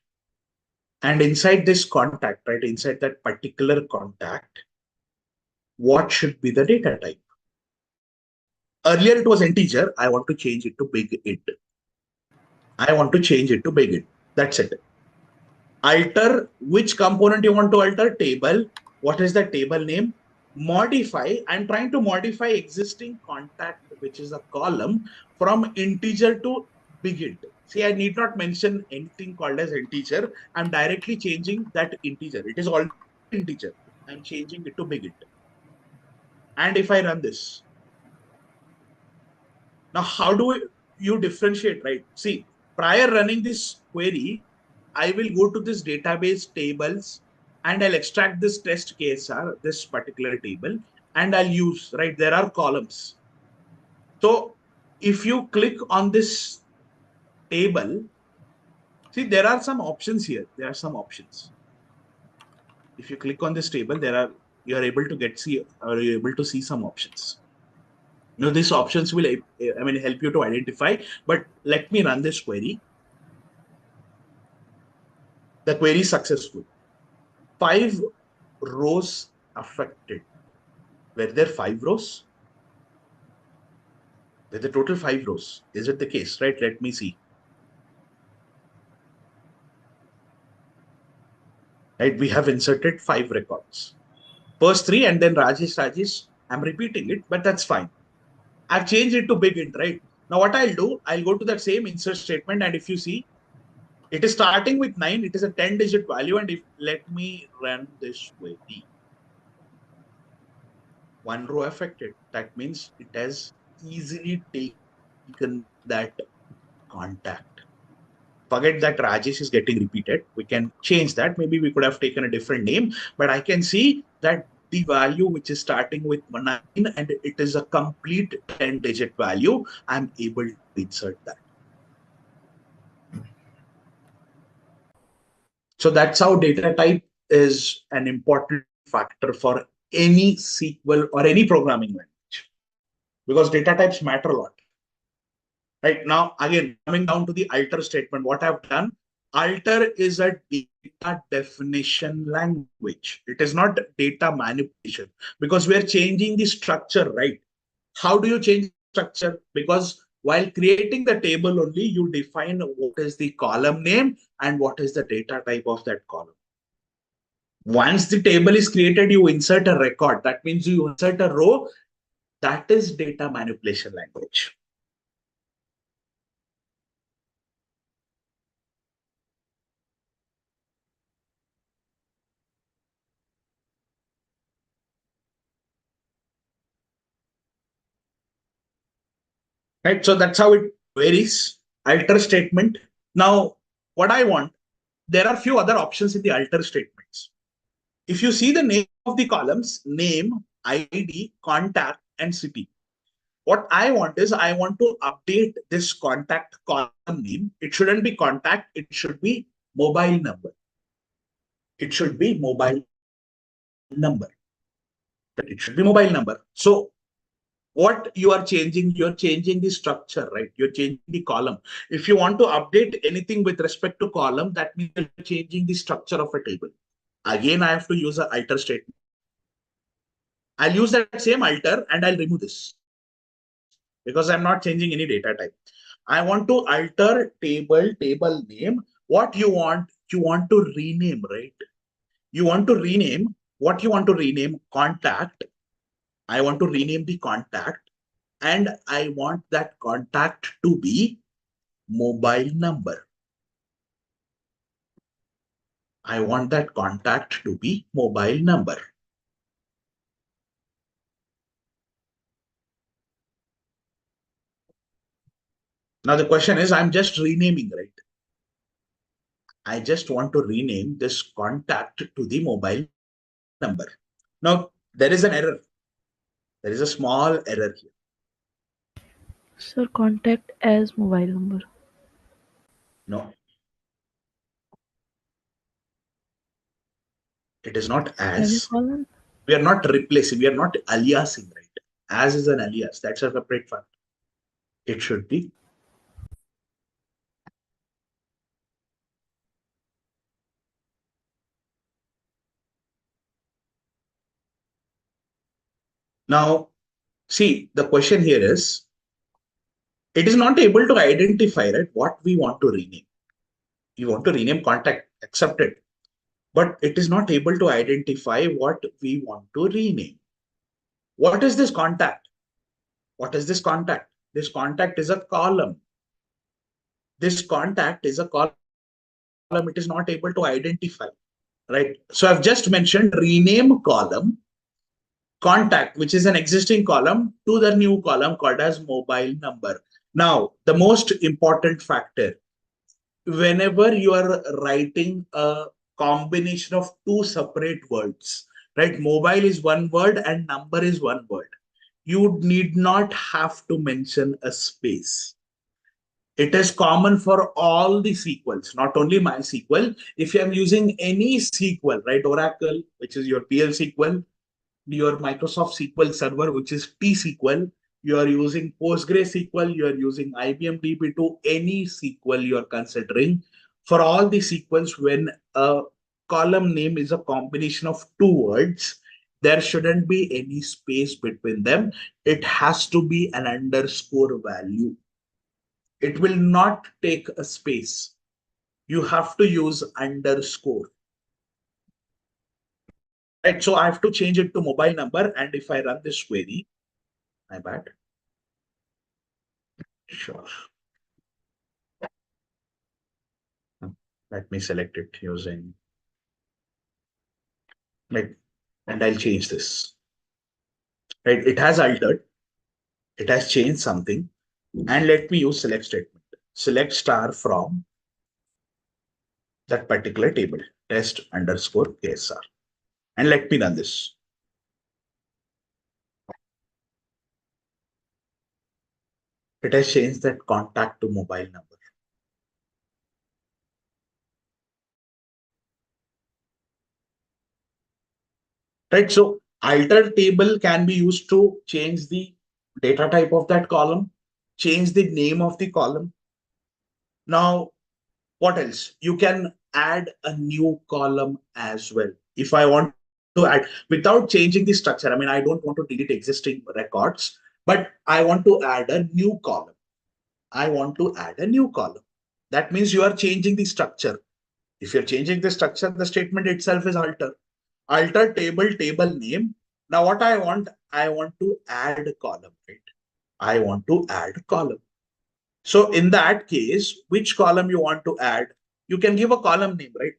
Speaker 2: and inside this contact, right? Inside that particular contact, what should be the data type? Earlier it was integer. I want to change it to big int. I want to change it to big int. That's it. Alter, which component you want to alter? Table. What is the table name? Modify. I'm trying to modify existing contact, which is a column, from integer to big int. See, I need not mention anything called as integer. I'm directly changing that integer. It is already integer. I'm changing it to big int. And if I run this, now how do you differentiate, right? See, prior running this query, I will go to this database tables and I'll extract this test KSR, this particular table, and I'll use, right? There are columns. So if you click on this table, see, there are some options here. There are some options. If you click on this table, you are able to see some options. You know, these options will, help you to identify, but let me run this query. The query is successful. 5 rows affected. Were there 5 rows? Were the total 5 rows? Is it the case, right? Let me see. Right, we have inserted 5 records. First 3 and then Rajesh. I'm repeating it, but that's fine. I've changed it to big int, right? Now what I'll do, I'll go to that same insert statement, and if you see, it is starting with 9. It is a 10-digit value, and let me run this query. one row affected. That means it has easily taken that contact. Forget that Rajesh is getting repeated. We can change that. Maybe we could have taken a different name, but I can see that the value which is starting with 9 and it is a complete 10-digit value. I'm able to insert that. So that's how data type is an important factor for any SQL or any programming language, because data types matter a lot. Right now, again, coming down to the alter statement, what I've done, alter is a data definition language. It is not data manipulation, because we are changing the structure, right? How do you change the structure? Because while creating the table only, you define what is the column name and what is the data type of that column. Once the table is created, you insert a record. That means you insert a row. That is data manipulation language. Right? So that's how it varies. Alter statement. Now, what I want, there are few other options in the alter statements. If you see the name of the columns, name, ID, contact, and city. What I want is I want to update this contact column name. It shouldn't be contact, it should be mobile number. It should be mobile number. It should be mobile number. So what you are changing, you're changing the structure, right? You're changing the column. If you want to update anything with respect to column, that means you're changing the structure of a table. Again, I have to use an alter statement. I'll use that same alter and I'll remove this because I'm not changing any data type. I want to alter table name. What you want to rename, right? You want to rename, what you want to rename, contact. I want to rename the contact, and I want that contact to be mobile number. I want that contact to be mobile number. Now the question is, I'm just renaming, right? I just want to rename this contact to the mobile number. Now there is an error. There is a small error here.
Speaker 5: Sir, contact as mobile number.
Speaker 2: No, it is not as.
Speaker 5: Semicolon.
Speaker 2: We are not replacing. We are not aliasing, right? As is an alias. That's a separate fact. It should be. Now, see, the question here is, it is not able to identify, right, what we want to rename. You want to rename contact, accepted. But it is not able to identify what we want to rename. What is this contact? What is this contact? This contact is a column. This contact is a column. It is not able to identify, right? So I've just mentioned rename column contact, which is an existing column, to the new column called as mobile number. Now, the most important factor, whenever you are writing a combination of two separate words, right? Mobile is one word and number is one word. You need not have to mention a space. It is common for all the SQLs, not only MySQL. If you are using any SQL, right? Oracle, which is your PL SQL, your Microsoft SQL Server, which is T-SQL, you are using PostgreSQL, you are using IBM DB2, any SQL you are considering. For all the SQLs, when a column name is a combination of two words, there shouldn't be any space between them. It has to be an underscore value. It will not take a space. You have to use underscore. Right, so I have to change it to mobile number, and if I run this query, my bad. Sure. Let me select it using, like, and I'll change this. right? It has altered, it has changed something, and let me use select statement. Select star from that particular table, test underscore KSR. And let me run this. It has changed that contact to mobile number. Right? So alter table can be used to change the data type of that column, change the name of the column. Now, what else? You can add a new column as well. If I want to add, without changing the structure, I mean, I don't want to delete existing records, but I want to add a new column. I want to add a new column. That means you are changing the structure. If you're changing the structure, the statement itself is alter. Alter table, table name. Now what I want to add a column, right? I want to add a column. So in that case, which column you want to add? You can give a column name, right?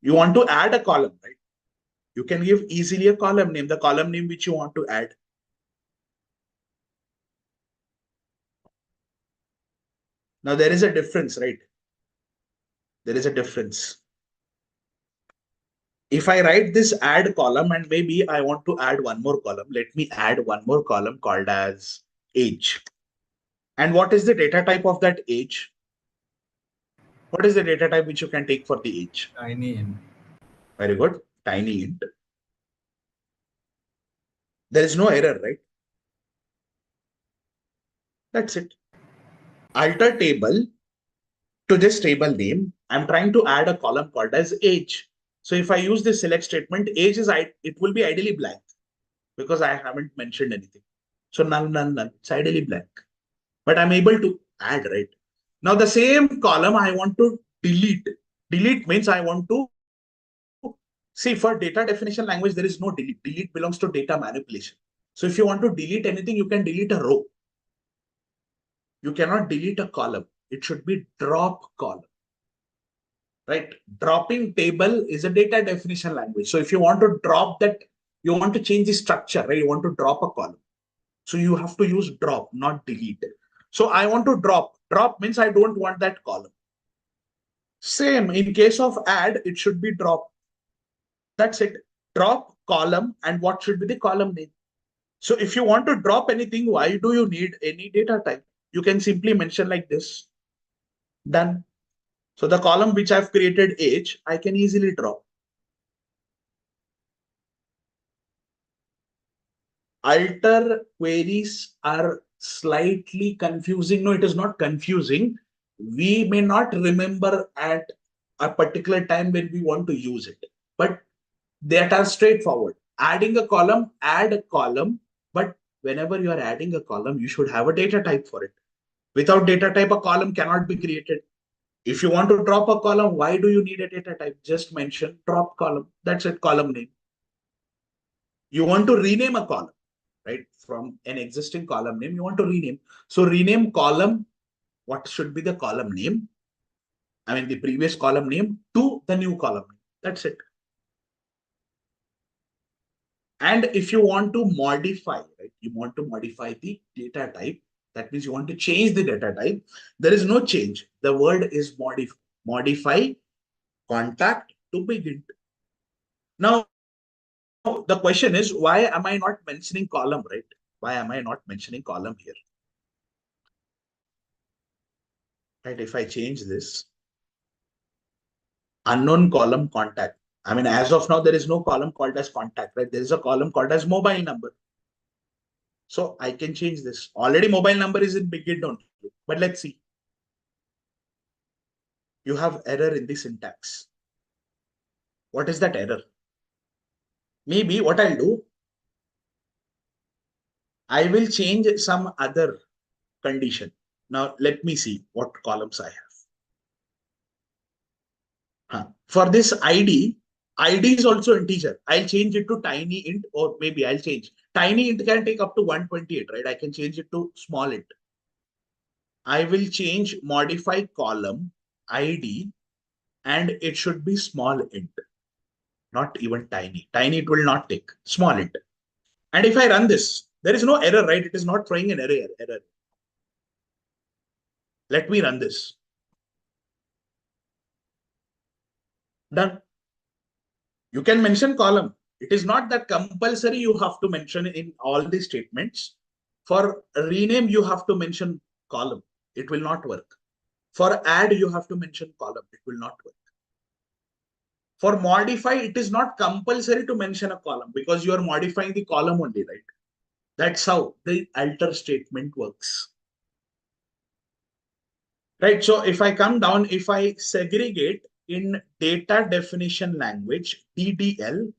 Speaker 2: You want to add a column, right? You can give easily a column name, the column name which you want to add. Now there is a difference, right? There is a difference. If I write this add column and maybe I want to add one more column, let me add one more column called as age. And what is the data type of that age? What is the data type which you can take for the age?
Speaker 6: Tiny int.
Speaker 2: Very good. Tiny int. There is no error, right? That's it. Alter table to this table name. I'm trying to add a column called as age. So if I use this select statement, age is, it will be ideally blank because I haven't mentioned anything. So none, none, none. It's ideally blank. But I'm able to add, right? Now the same column I want to delete. Delete means I want to see, for data definition language, there is no delete. Delete belongs to data manipulation. So if you want to delete anything, you can delete a row. You cannot delete a column. It should be drop column. Right? Dropping table is a data definition language. So if you want to drop that, you want to change the structure, right? You want to drop a column. So you have to use drop, not delete. So I want to drop. Drop means I don't want that column. Same in case of add, it should be drop. That's it. Drop column, and what should be the column name? So if you want to drop anything, why do you need any data type? You can simply mention like this. Done. So the column which I've created age, I can easily drop. Alter queries are slightly confusing. No, it is not confusing. We may not remember at a particular time when we want to use it, but that are straightforward. Adding a column, add a column, but whenever you are adding a column, you should have a data type for it. Without data type, a column cannot be created. If you want to drop a column, why do you need a data type? Just mention drop column. That's it, column name. You want to rename a column, right? From an existing column name, you want to rename. So rename column, what should be the column name? I mean, the previous column name to the new column name. That's it. And if you want to modify, right, you want to modify the data type, that means you want to change the data type. There is no change. The word is modify contact to begin. Now, the question is, why am I not mentioning column, right? Why am I not mentioning column here? Right, if I change this, unknown column contact. I mean, as of now, there is no column called as contact, right? There is a column called as mobile number. So I can change this. Already mobile number is in begin only, but let's see. You have error in the syntax. What is that error? Maybe what I'll do, I will change some other condition. Now let me see what columns I have. For this ID is also integer. I'll change it to tiny int, or maybe I'll change. Tiny int can take up to 128, right? I can change it to small int. I will change modify column ID, and it should be small int, not even tiny. Tiny it will not take, small int. And if I run this, there is no error, right? It is not throwing an error. Let me run this. Done. You can mention column. It is not that compulsory you have to mention in all the statements. For rename, you have to mention column. It will not work. For add, you have to mention column. It will not work. For modify, it is not compulsory to mention a column because you are modifying the column only, right? That's how the alter statement works. Right. So if I come down, if I segregate in data definition language, DDL,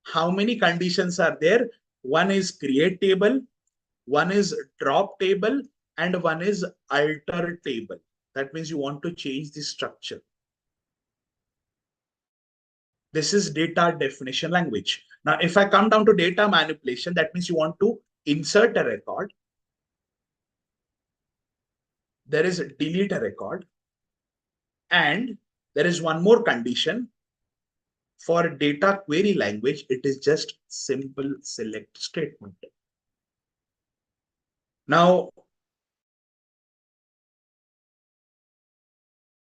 Speaker 2: how many conditions are there? One is create table, one is drop table, and one is alter table. That means you want to change the structure. This is data definition language. Now, if I come down to data manipulation, that means you want to insert a record. There is a delete a record. And there is one more condition. For data query language, it is just simple select statement. Now,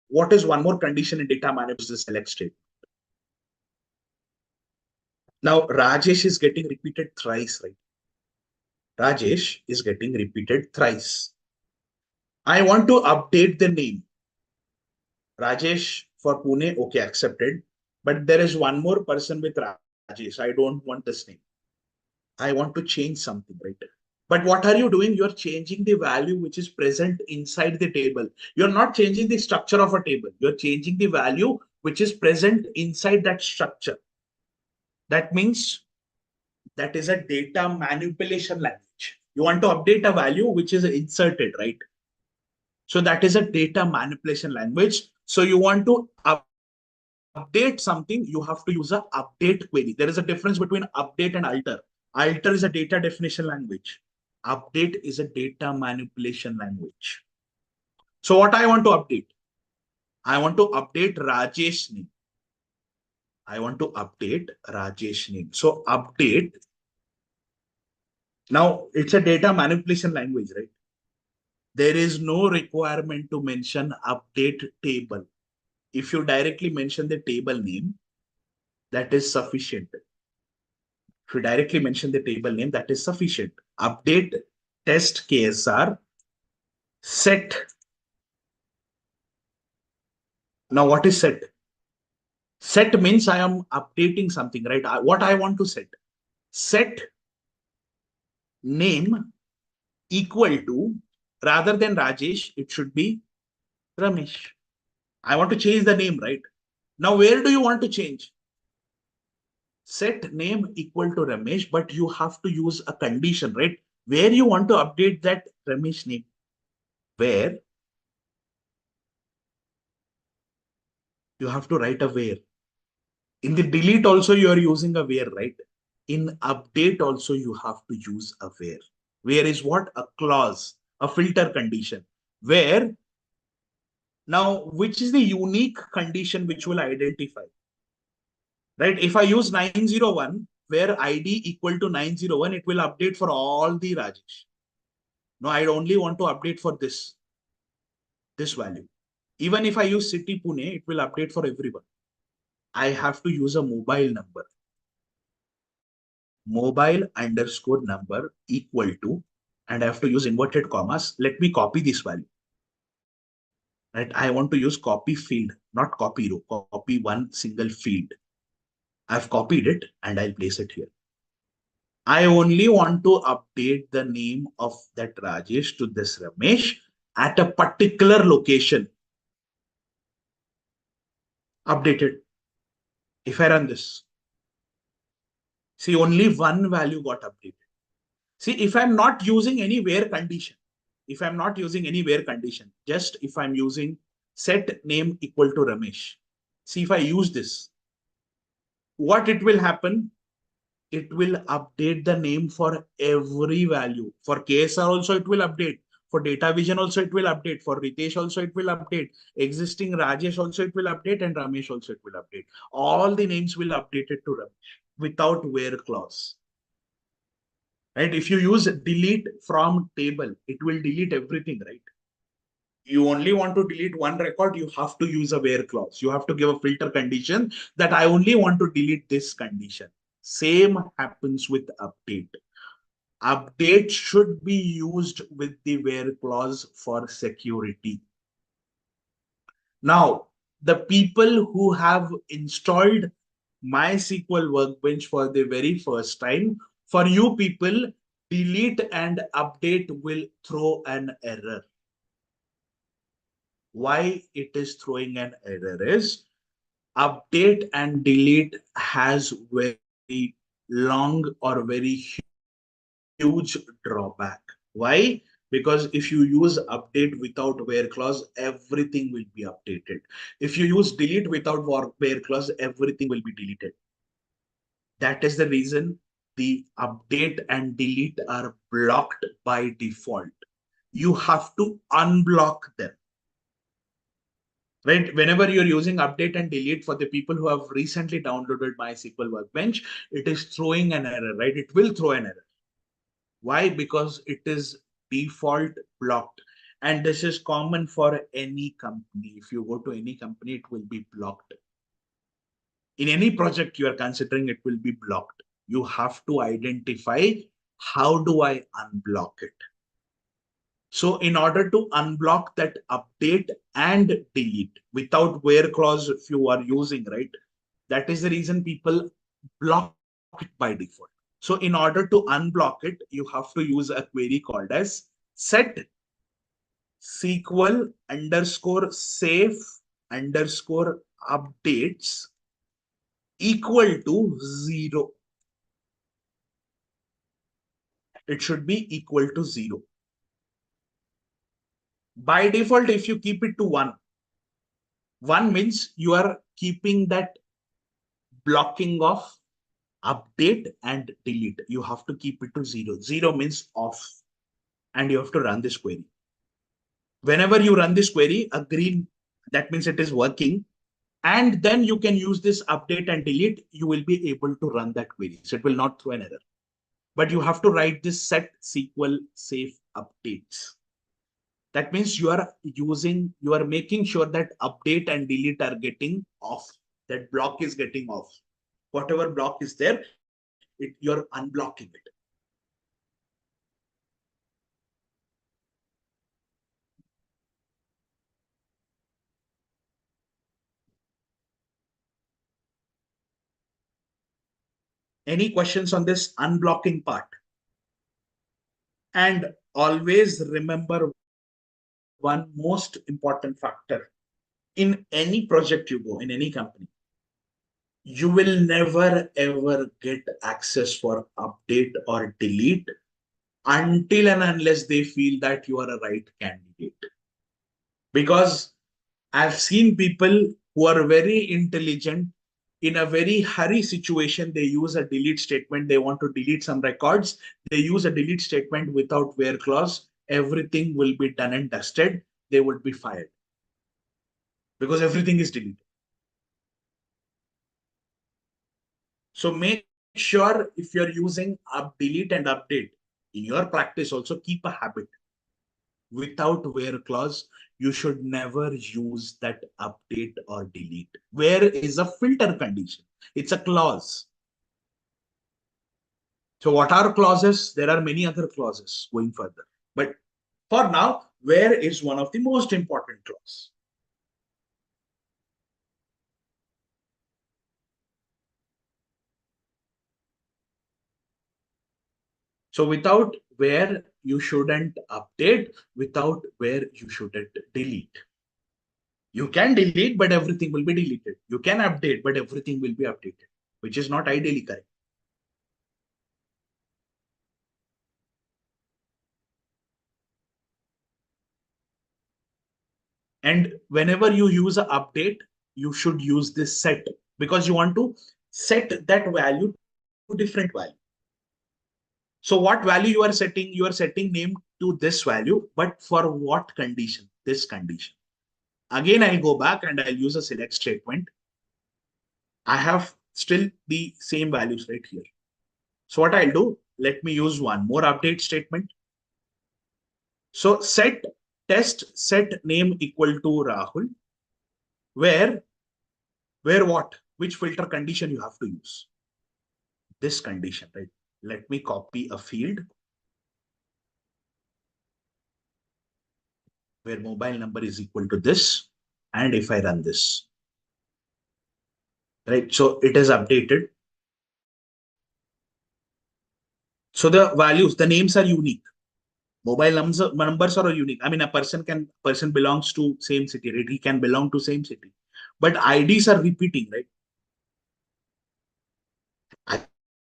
Speaker 2: what is one more condition in data manipulation? Select statement. Now, Rajesh is getting repeated thrice, right? Rajesh is getting repeated thrice. I want to update the name. Rajesh for Pune, okay, accepted. But there is one more person with Rajesh. I don't want this name. I want to change something, right? But what are you doing? You're changing the value which is present inside the table. You're not changing the structure of a table. You're changing the value which is present inside that structure. That means that is a data manipulation language. You want to update a value which is inserted, right? So that is a data manipulation language. So you want to update something, you have to use a update query. There is a difference between update and alter. Alter is a data definition language. Update is a data manipulation language. So what I want to update? I want to update Rajesh name. I want to update Rajesh name. So update. Now it's a data manipulation language, right? There is no requirement to mention update table. If you directly mention the table name, that is sufficient. If you directly mention the table name, that is sufficient. Update test KSR set. Now what is set? Set means I am updating something, right? What I want to set? Set name equal to, rather than Rajesh, it should be Ramesh. I want to change the name, right? Now where do you want to change? Set name equal to Ramesh, but you have to use a condition, right? Where you want to update that Ramesh name? Where? You have to write a where. In the delete also you are using a where, right? In update also you have to use a where. Where is what? A clause, a filter condition. Where? Now, which is the unique condition which will identify? Right? If I use 901, where ID equal to 901, it will update for all the Rajesh. No, I only want to update for this value. Even if I use city Pune, it will update for everyone. I have to use a mobile number. Mobile underscore number equal to, and I have to use inverted commas. Let me copy this value. Right? I want to use copy field, not copy row, copy one single field. I've copied it and I'll place it here. I only want to update the name of that Rajesh to this Ramesh at a particular location. Updated. If I run this, see, only one value got updated. See, if I'm not using any where condition, just if I'm using set name equal to Ramesh, see, if I use this, what it will happen? It will update the name for every value. For KSR also it will update. For data vision also it will update. For Ritesh also it will update. Existing Rajesh also it will update, and Ramesh also it will update. All the names will update it to Ramesh without where clause. right? If you use delete from table, it will delete everything, right? You only want to delete one record, you have to use a where clause. You have to give a filter condition that I only want to delete this condition. Same happens with update. Update should be used with the where clause for security. Now, the people who have installed MySQL Workbench for the very first time, for you people, delete and update will throw an error. Why it is throwing an error is update and delete has very long or very huge drawback. Why? Because if you use update without where clause, everything will be updated. If you use delete without where clause, everything will be deleted. That is the reason the update and delete are blocked by default. You have to unblock them. Right? Whenever you're using update and delete, for the people who have recently downloaded MySQL Workbench, it is throwing an error, right? It will throw an error. Why? Because it is default blocked. And this is common for any company. If you go to any company, it will be blocked. In any project you are considering, it will be blocked. You have to identify, how do I unblock it? So in order to unblock that update and delete without where clause, if you are using, right, that is the reason people block it by default. So in order to unblock it, you have to use a query called as set SQL underscore safe underscore updates equal to 0. It should be equal to 0. By default, if you keep it to 1 means you are keeping that blocking of update and delete. You have to keep it to 0. 0 means off. And you have to run this query. Whenever you run this query, a green, that means it is working. And then you can use this update and delete. You will be able to run that query. So it will not throw an error. But you have to write this set SQL safe updates. That means you are making sure that update and delete are getting off. That block is getting off. Whatever block is there, you're unblocking it. Any questions on this unblocking part? And always remember one most important factor. In any project you go, in any company, you will never ever get access for update or delete until and unless they feel that you are a right candidate. Because I've seen people who are very intelligent, in a very hurry situation, they use a delete statement. They want to delete some records. They use a delete statement without where clause. Everything will be done and dusted. They would be fired because everything is deleted. So make sure if you're using delete and update, in your practice also keep a habit. Without where clause, you should never use that update or delete. Where is a filter condition. It's a clause. So what are clauses? There are many other clauses going further. But for now, where is one of the most important clause. So without where you shouldn't update, without where you shouldn't delete. You can delete, but everything will be deleted. You can update, but everything will be updated, which is not ideally correct. And whenever you use an update, you should use this set, because you want to set that value to different value. So what value you are setting? You are setting name to this value, but for what condition? This condition. Again, I'll go back and I'll use a select statement. I have still the same values right here. So what I'll do, let me use one more update statement. So set test set name equal to Rahul, where what? Which filter condition you have to use? This condition, right? Let me copy a field where mobile number is equal to this. And if I run this, right? So it is updated. So the values, the names are unique. Mobile numbers are unique. I mean, a person belongs to same city, right? He can belong to same city, but IDs are repeating, right?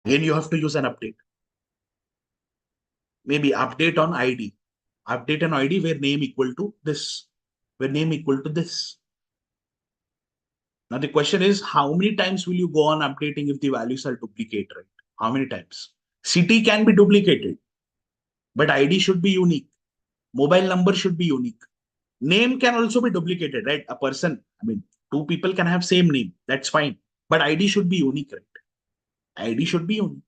Speaker 2: Again, you have to use an update. Maybe update on ID. Update an ID where name equal to this, where name equal to this. Now the question is, how many times will you go on updating if the values are duplicate, right? How many times? City can be duplicated, but ID should be unique. Mobile number should be unique. Name can also be duplicated, right? A person, I mean, two people can have same name. That's fine. But ID should be unique, right? ID should be unique.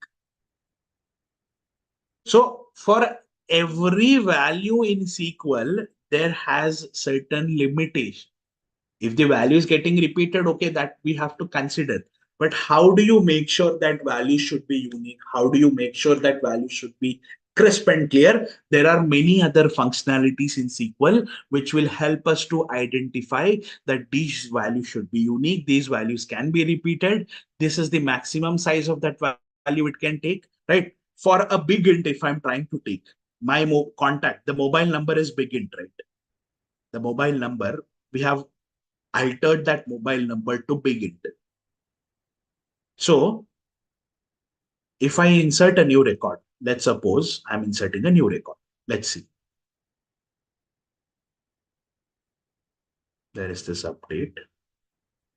Speaker 2: So for every value in SQL, there has certain limitation. If the value is getting repeated, okay, that we have to consider. But how do you make sure that value should be unique? How do you make sure that value should be crisp and clear? There are many other functionalities in SQL which will help us to identify that these values should be unique. These values can be repeated. This is the maximum size of that value it can take, right? For a big int, if I'm trying to take my contact, the mobile number is big int, right? The mobile number, we have altered that mobile number to big int. So if I insert a new record, let's suppose I'm inserting a new record. Let's see. There is this update.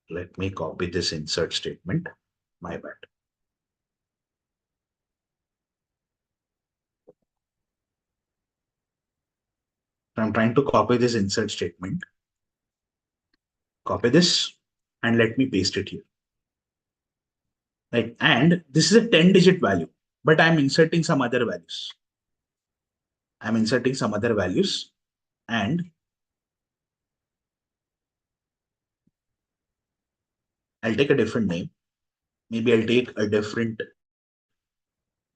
Speaker 2: Let me copy this insert statement. My bad. I'm trying to copy this insert statement. Copy this and let me paste it here. Right. And this is a 10-digit value, but I'm inserting some other values. I'm inserting some other values and I'll take a different name. Maybe I'll take a different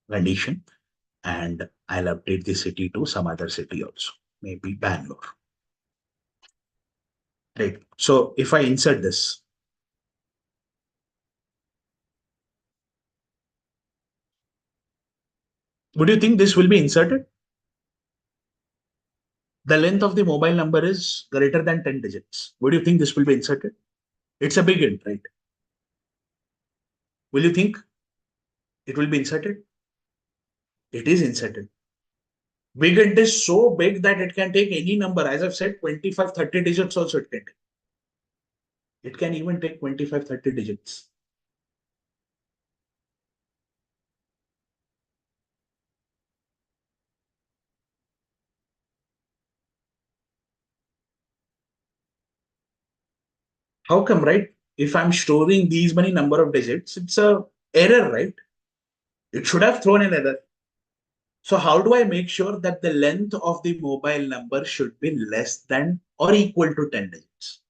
Speaker 2: condition and I'll update the city to some other city also, maybe Bangalore. Right. So if I insert this, would you think this will be inserted? The length of the mobile number is greater than 10 digits. Would you think this will be inserted? It's a big int, right? Will you think it will be inserted? It is inserted. Big int is so big that it can take any number. As I've said, 25, 30 digits also it can take. It can even take 25, 30 digits. How come, right? If I'm storing these many number of digits, it's a error, right? It should have thrown an error. So how do I make sure that the length of the mobile number should be less than or equal to 10 digits?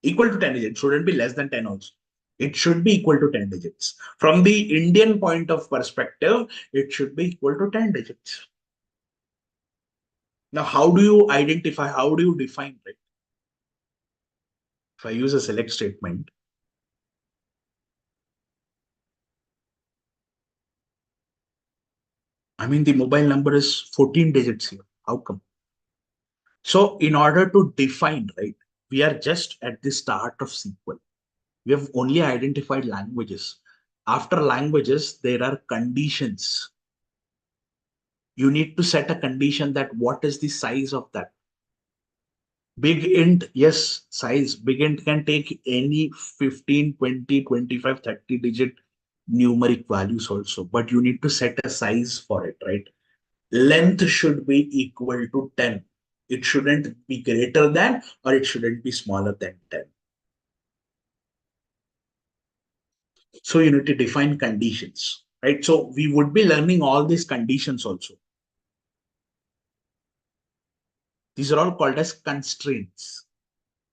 Speaker 2: Equal to 10 digits, shouldn't be less than 10 also. It should be equal to 10 digits. From the Indian point of perspective, it should be equal to 10 digits. Now, how do you identify, how do you define it? If I use a select statement, I mean, the mobile number is 14 digits here. How come? So in order to define, right, we are just at the start of SQL. We have only identified languages. After languages, there are conditions. You need to set a condition that what is the size of that. Big int, yes, size. Big int can take any 15, 20, 25, 30 digit numeric values also, but you need to set a size for it, right? Length should be equal to 10. It shouldn't be greater than or it shouldn't be smaller than 10. So you need to define conditions. right? So we would be learning all these conditions also. These are all called as constraints.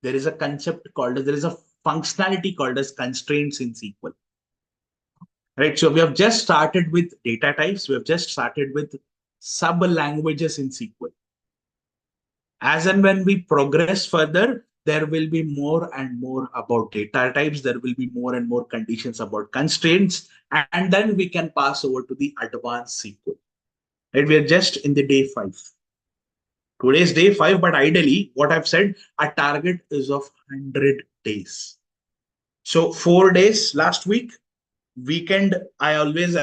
Speaker 2: There is a concept called as, there is a functionality called as constraints in SQL. Right, so we have just started with data types. We have just started with sub languages in SQL. As and when we progress further, there will be more and more about data types. There will be more and more conditions about constraints, and then we can pass over to the advanced SQL. Right, we are just in the day 5. Today is day 5, but ideally, what I've said, our target is of 100 days. So 4 days last week, weekend, I always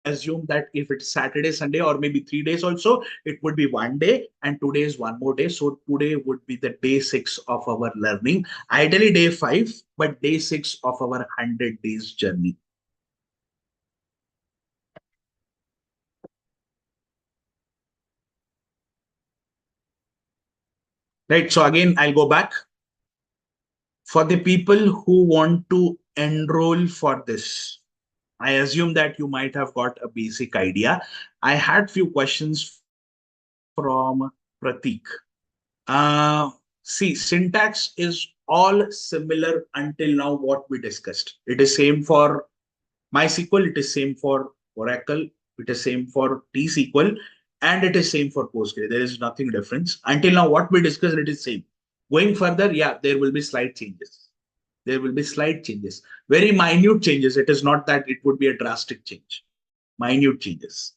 Speaker 2: assume that if it's Saturday, Sunday, or maybe 3 days also, it would be one day, and today is one more day. So today would be the day 6 of our learning. Ideally day 5, but day 6 of our 100 days journey. Right, so again, I'll go back. For the people who want to enroll for this, I assume that you might have got a basic idea. I had few questions from Pratik. See, syntax is all similar until now what we discussed. It is same for MySQL, it is same for Oracle, it is same for T-SQL, and it is same for Postgre. There is nothing difference. Until now what we discussed, it is same. Going further, yeah, there will be slight changes. There will be slight changes. Very minute changes. It is not that it would be a drastic change. Minute changes.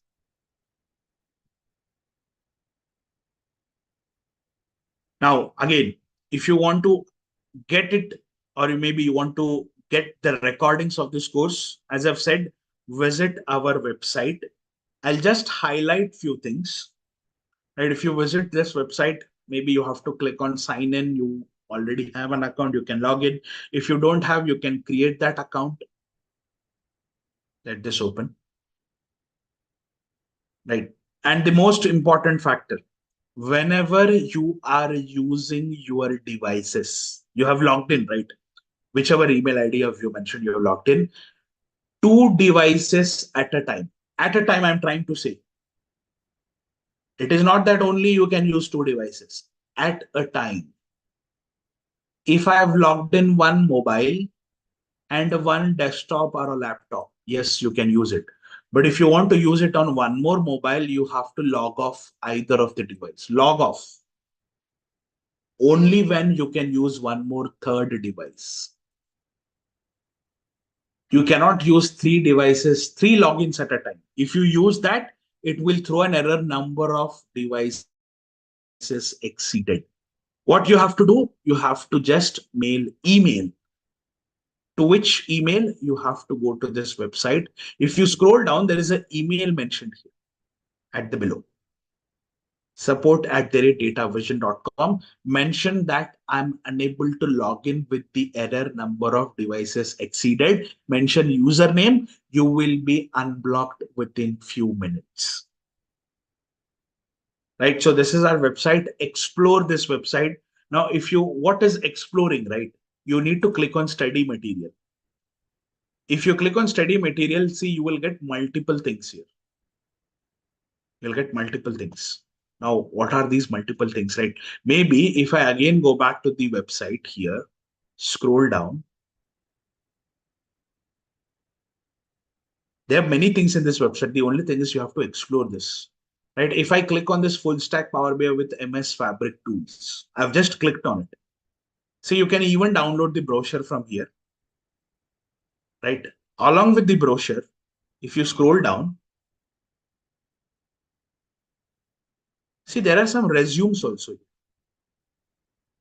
Speaker 2: Now, again, if you want to get it, or maybe you want to get the recordings of this course, as I've said, visit our website. I'll just highlight few things. Right? If you visit this website, maybe you have to click on sign in. You already have an account, you can log in. If you don't have, you can create that account. Let this open. Right. And the most important factor, whenever you are using your devices, you have logged in, right? Whichever email ID of you mentioned, you have logged in. 2 devices at a time. At a time, I'm trying to say. It is not that only you can use 2 devices. At a time. If I have logged in one mobile and one desktop or a laptop, yes, you can use it. But if you want to use it on one more mobile, you have to log off either of the device. Log off. Only when you can use one more third device. You cannot use 3 devices, 3 logins at a time. If you use that, it will throw an error, number of devices exceeded. What you have to do, you have to just mail email. To which email? You have to go to this website. If you scroll down, there is an email mentioned here at the below. support@datavision.com. Mention that I'm unable to log in with the error, number of devices exceeded. Mention username. You will be unblocked within few minutes. Right. So this is our website. Explore this website. Now, what is exploring, right? You need to click on study material. If you click on study material, see, you will get multiple things here. You'll get multiple things. Now, what are these multiple things, right? Maybe if I again go back to the website here, scroll down. There are many things in this website. The only thing is you have to explore this, right? If I click on this full stack Power BI with MS Fabric tools, I've just clicked on it. So you can even download the brochure from here, right? Along with the brochure, if you scroll down, see, there are some resumes also.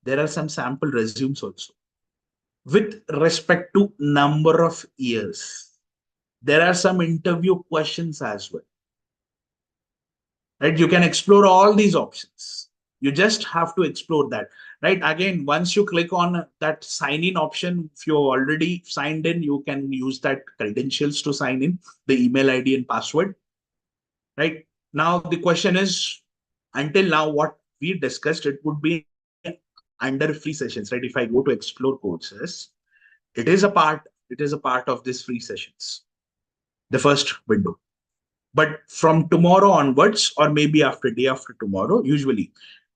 Speaker 2: There are some sample resumes also with respect to number of years. There are some interview questions as well. Right? You can explore all these options. You just have to explore that. Right? Again, once you click on that sign in option, if you're already signed in, you can use that credentials to sign in, the email ID and password. Right? Now, the question is, until now, what we discussed, it would be under free sessions, right? If I go to explore courses, it is a part of this free sessions. the first window. But from tomorrow onwards, or maybe day after tomorrow,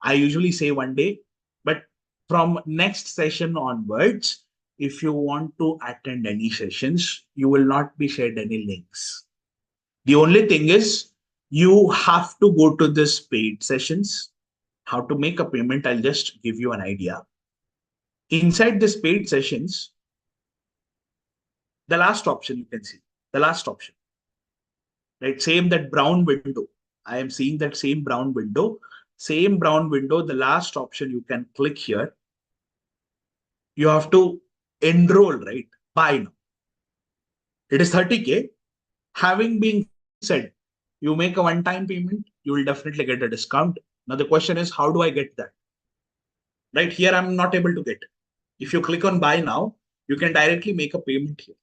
Speaker 2: I usually say 1 day, but from next session onwards, if you want to attend any sessions, you will not be shared any links. The only thing is you have to go to this paid sessions. How to make a payment, I'll just give you an idea. Inside this paid sessions, the last option you can see, the last option, right? Same that brown window. I am seeing that same brown window, the last option you can click here. You have to enroll, right? Buy now. It is 30K. Having been said, you make a one-time payment, you will definitely get a discount. Now the question is, how do I get that? Right here, I'm not able to get it. If you click on buy now, you can directly make a payment here.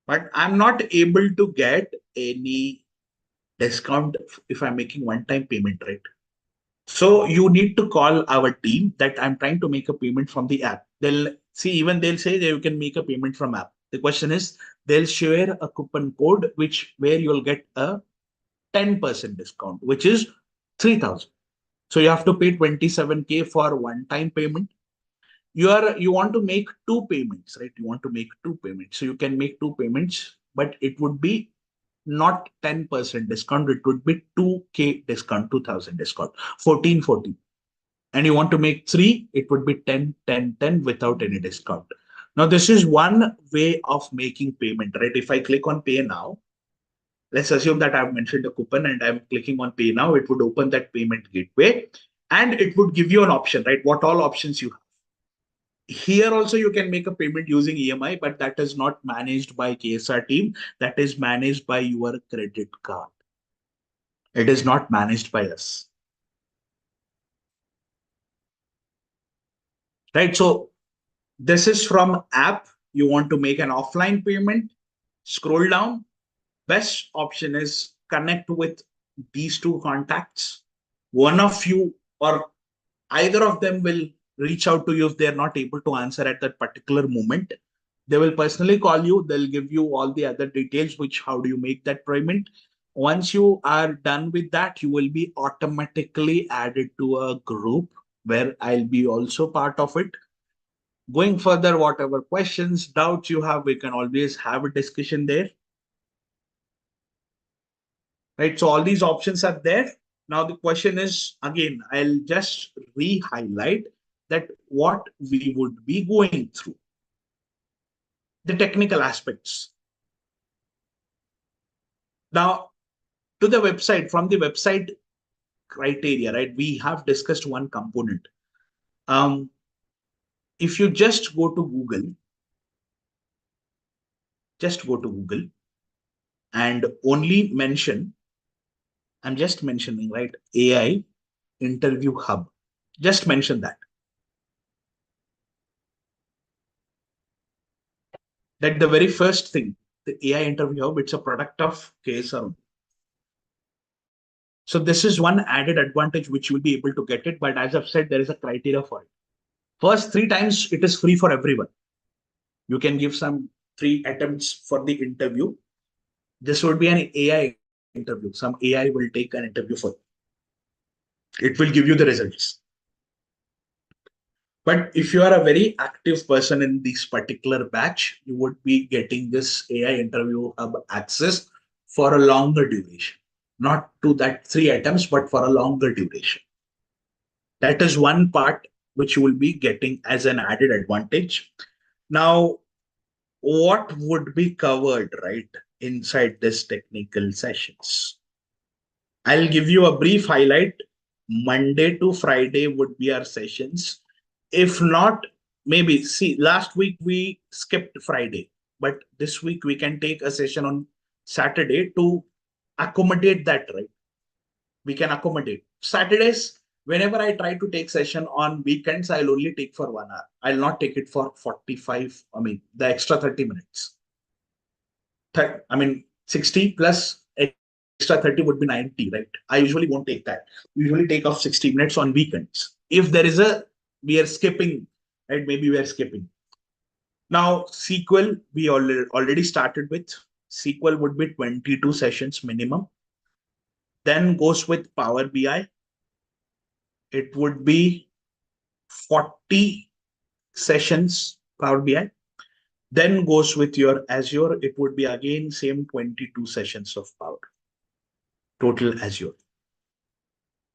Speaker 2: But I'm not able to get any discount if I'm making one-time payment, right? So you need to call our team that I'm trying to make a payment from the app. They'll say that you can make a payment from app. The question is, they'll share a coupon code where you'll get a 10% discount, which is 3,000. So you have to pay 27K for one-time payment. You want to make two payments, right? You want to make two payments. So you can make two payments, but it would be not 10% discount. It would be 2K discount, 2,000 discount, 1440. And you want to make three, it would be 10, 10, 10 without any discount. Now, this is one way of making payment, right? If I click on pay now, let's assume that I've mentioned a coupon and I'm clicking on pay now, it would open that payment gateway and it would give you an option, right? What all options you have. Here also you can make a payment using EMI, but that is not managed by KSR team. That is managed by your credit card. It is not managed by us. Right? So this is from app. You want to make an offline payment, scroll down. Best option is connect with these two contacts. One of you or either of them will reach out to you if they're not able to answer at that particular moment. They will personally call you. They'll give you all the other details, how do you make that payment. Once you are done with that, you will be automatically added to a group where I'll be also part of it. Going further, whatever questions, doubts you have, we can always have a discussion there. Right, so all these options are there. Now the question is, again, I'll just re-highlight that what we would be going through. The technical aspects. Now, to the website, from the website criteria, right, we have discussed one component. If you just go to Google and only mention, I'm just mentioning, right, AI Interview Hub. Just mention that. That the very first thing, the AI Interview Hub, it's a product of KSR. So this is one added advantage which you will be able to get it. But as I've said, there is a criteria for it. First 3 times, it is free for everyone. You can give some 3 attempts for the interview. This would be an AI interview. Some AI will take an interview for you. It will give you the results. But if you are a very active person in this particular batch, you would be getting this AI Interview Hub access for a longer duration. Not to that 3 items, but for a longer duration. That is one part which you will be getting as an added advantage. Now, what would be covered, right, inside this technical sessions? I'll give you a brief highlight. Monday to Friday would be our sessions. If not, maybe, see, last week we skipped Friday, but this week we can take a session on Saturday to accommodate that, right? We can accommodate. Saturdays, whenever I try to take session on weekends, I'll only take for 1 hour. I'll not take it for 45, the extra 30 minutes. 60 plus extra 30 would be 90, right? I usually won't take that. Usually take off 60 minutes on weekends. If there is we are skipping, right? Maybe we are skipping. Now, SQL, we already started with. SQL would be 22 sessions minimum. Then goes with Power BI. It would be 40 sessions Power BI. Then goes with your Azure. It would be again same 22 sessions of Power total Azure.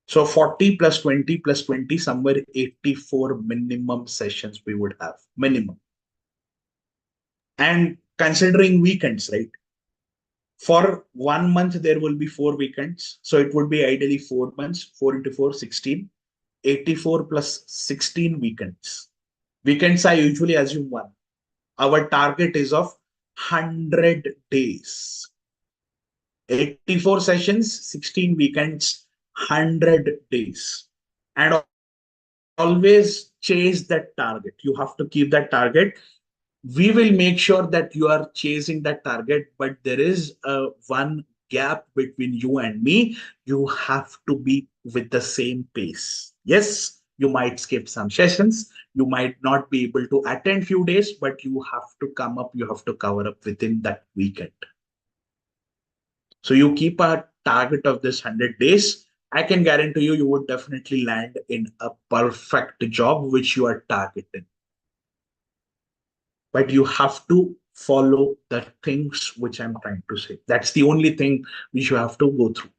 Speaker 2: So 40 plus 20 plus 20, somewhere 84 minimum sessions we would have, minimum. And considering weekends, right? For 1 month, there will be 4 weekends. So it would be ideally 4 months, 4 into 4, 16. 84 plus 16 weekends. Weekends I usually assume 1. Our target is of 100 days. 84 sessions, 16 weekends, 100 days. And always chase that target. You have to keep that target. We will make sure that you are chasing that target, but there is one gap between you and me. You have to be with the same pace. Yes, you might skip some sessions. You might not be able to attend few days, but you have to come up, you have to cover up within that weekend. So you keep a target of this 100 days. I can guarantee you, you would definitely land in a perfect job which you are targeting. But you have to follow the things which I'm trying to say. That's the only thing which you have to go through.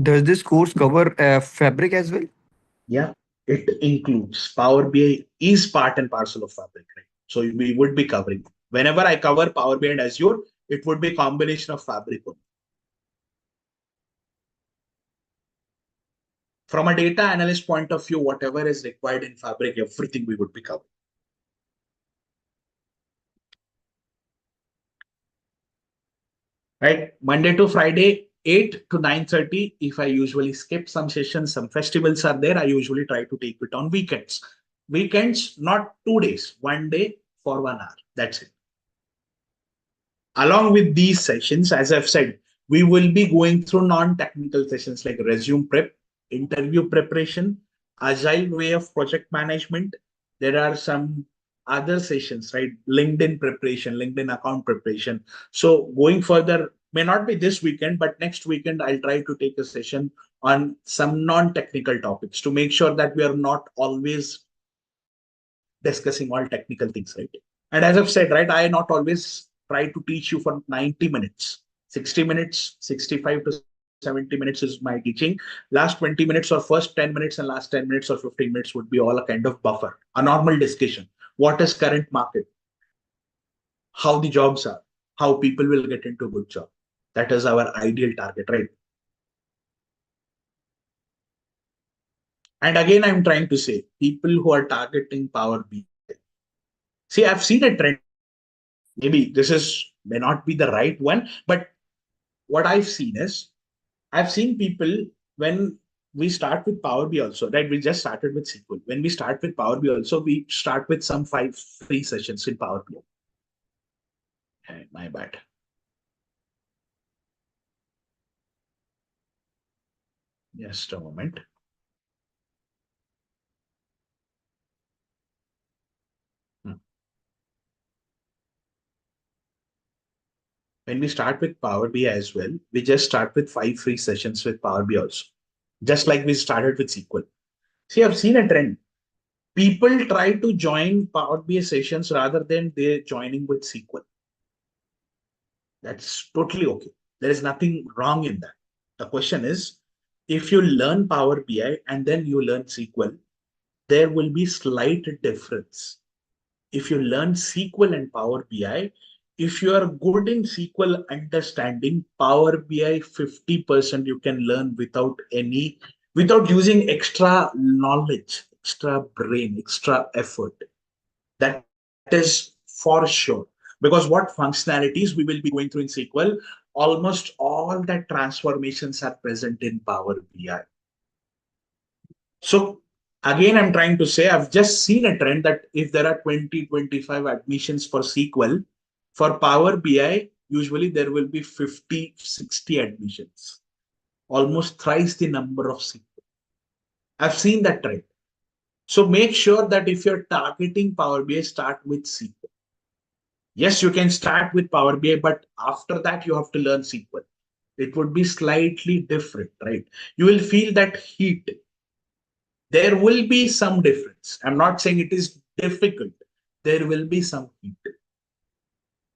Speaker 6: Does this course cover Fabric as well?
Speaker 2: Yeah, it includes Power BI is part and parcel of Fabric, right? So we would be covering. Whenever I cover Power BI and Azure, it would be a combination of Fabric only. From a data analyst point of view, whatever is required in Fabric, everything we would be covering. Right? Monday to Friday, 8 to 9:30. If I usually skip some sessions, some festivals are there, I usually try to take it on weekends. Weekends, not 2 days, 1 day for 1 hour. That's it. Along with these sessions, as I've said, we will be going through non-technical sessions like resume prep, interview preparation, agile way of project management. There are some other sessions, right? LinkedIn preparation, LinkedIn account preparation. So going further, may not be this weekend, but next weekend, I'll try to take a session on some non-technical topics to make sure that we are not always discussing all technical things, right? And as I've said, right, I not always try to teach you for 90 minutes. 60 minutes, 65 to 70 minutes is my teaching. Last 20 minutes or first 10 minutes and last 10 minutes or 15 minutes would be all a kind of buffer, a normal discussion. What is current market? How the jobs are? How people will get into good job? That is our ideal target, right? And again, I'm trying to say, people who are targeting Power BI. See, I've seen a trend. Maybe this is may not be the right one, but what I've seen is I've seen people when we start with Power BI also, right? We just started with SQL. When we start with Power BI also, we start with some 5 free sessions in Power BI. Hey, my bad. Just a moment. When we start with Power BI as well, we just start with 5 free sessions with Power BI also, just like we started with SQL. See, I've seen a trend. People try to join Power BI sessions rather than they're joining with SQL. That's totally okay. There is nothing wrong in that. The question is, if you learn Power BI and then you learn SQL, there will be slight difference. If you learn SQL and Power BI, if you are good in SQL understanding, Power BI 50% you can learn without using extra knowledge, extra brain, extra effort. That is for sure. Because what functionalities we will be going through in SQL, almost all that transformations are present in Power BI. So again, I'm trying to say, I've just seen a trend that if there are 20, 25 admissions for SQL, for Power BI, usually there will be 50, 60 admissions, almost thrice the number of SQL. I've seen that trend. So make sure that if you're targeting Power BI, start with SQL. Yes, you can start with Power BI, but after that, you have to learn SQL. It would be slightly different, right? You will feel that heat. There will be some difference. I'm not saying it is difficult. There will be some heat.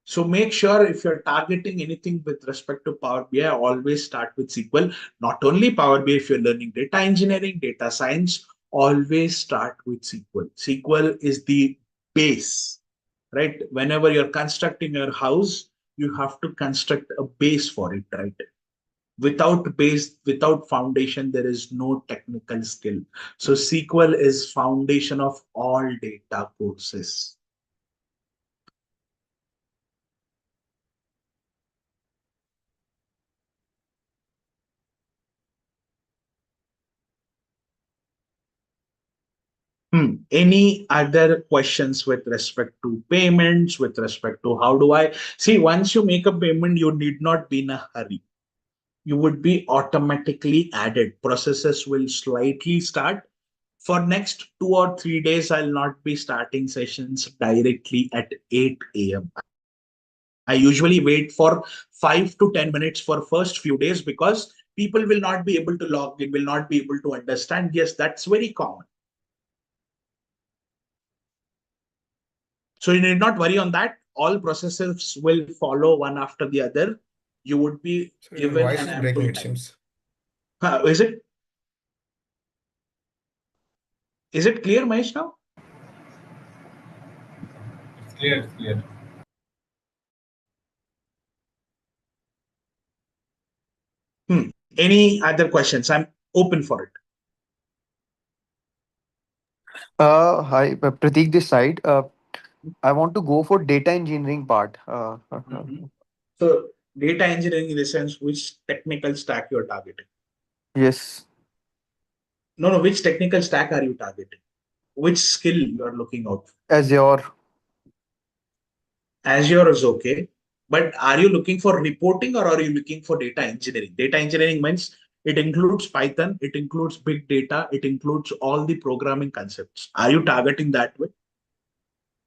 Speaker 2: So make sure if you're targeting anything with respect to Power BI, always start with SQL. Not only Power BI, if you're learning data engineering, data science, always start with SQL. SQL is the base, right? Whenever you're constructing your house, you have to construct a base for it, right? Without base, without foundation, there is no technical skill. So SQL is foundation of all data courses. Any other questions with respect to payments, with respect to how do I see? Once you make a payment, you need not be in a hurry. You would be automatically added. Processes will slightly start. For next 2 or 3 days, I'll not be starting sessions directly at 8 a.m. I usually wait for 5 to 10 minutes for first few days because people will not be able to log in, will not be able to understand. Yes, that's very common. So you need not worry on that. All processes will follow one after the other. You would be
Speaker 7: So your
Speaker 2: given
Speaker 7: voice
Speaker 2: an
Speaker 7: is breaking,
Speaker 2: ample
Speaker 7: it
Speaker 2: time.
Speaker 7: seems.
Speaker 2: Is it? Is it clear, Mahesh, now?
Speaker 4: It's clear, it's clear.
Speaker 2: Any other questions? I'm open for it.
Speaker 6: Hi, Pratik this side. I want to go for data engineering part.
Speaker 2: Mhm. So data engineering in the sense which technical stack you're targeting?
Speaker 6: Yes,
Speaker 2: No, no, which technical stack are you targeting? Which skill you are looking out for?
Speaker 6: Azure.
Speaker 2: Azure is okay. But are you looking for reporting or are you looking for data engineering? Data engineering means it includes Python, it includes big data, it includes all the programming concepts. Are you targeting that way?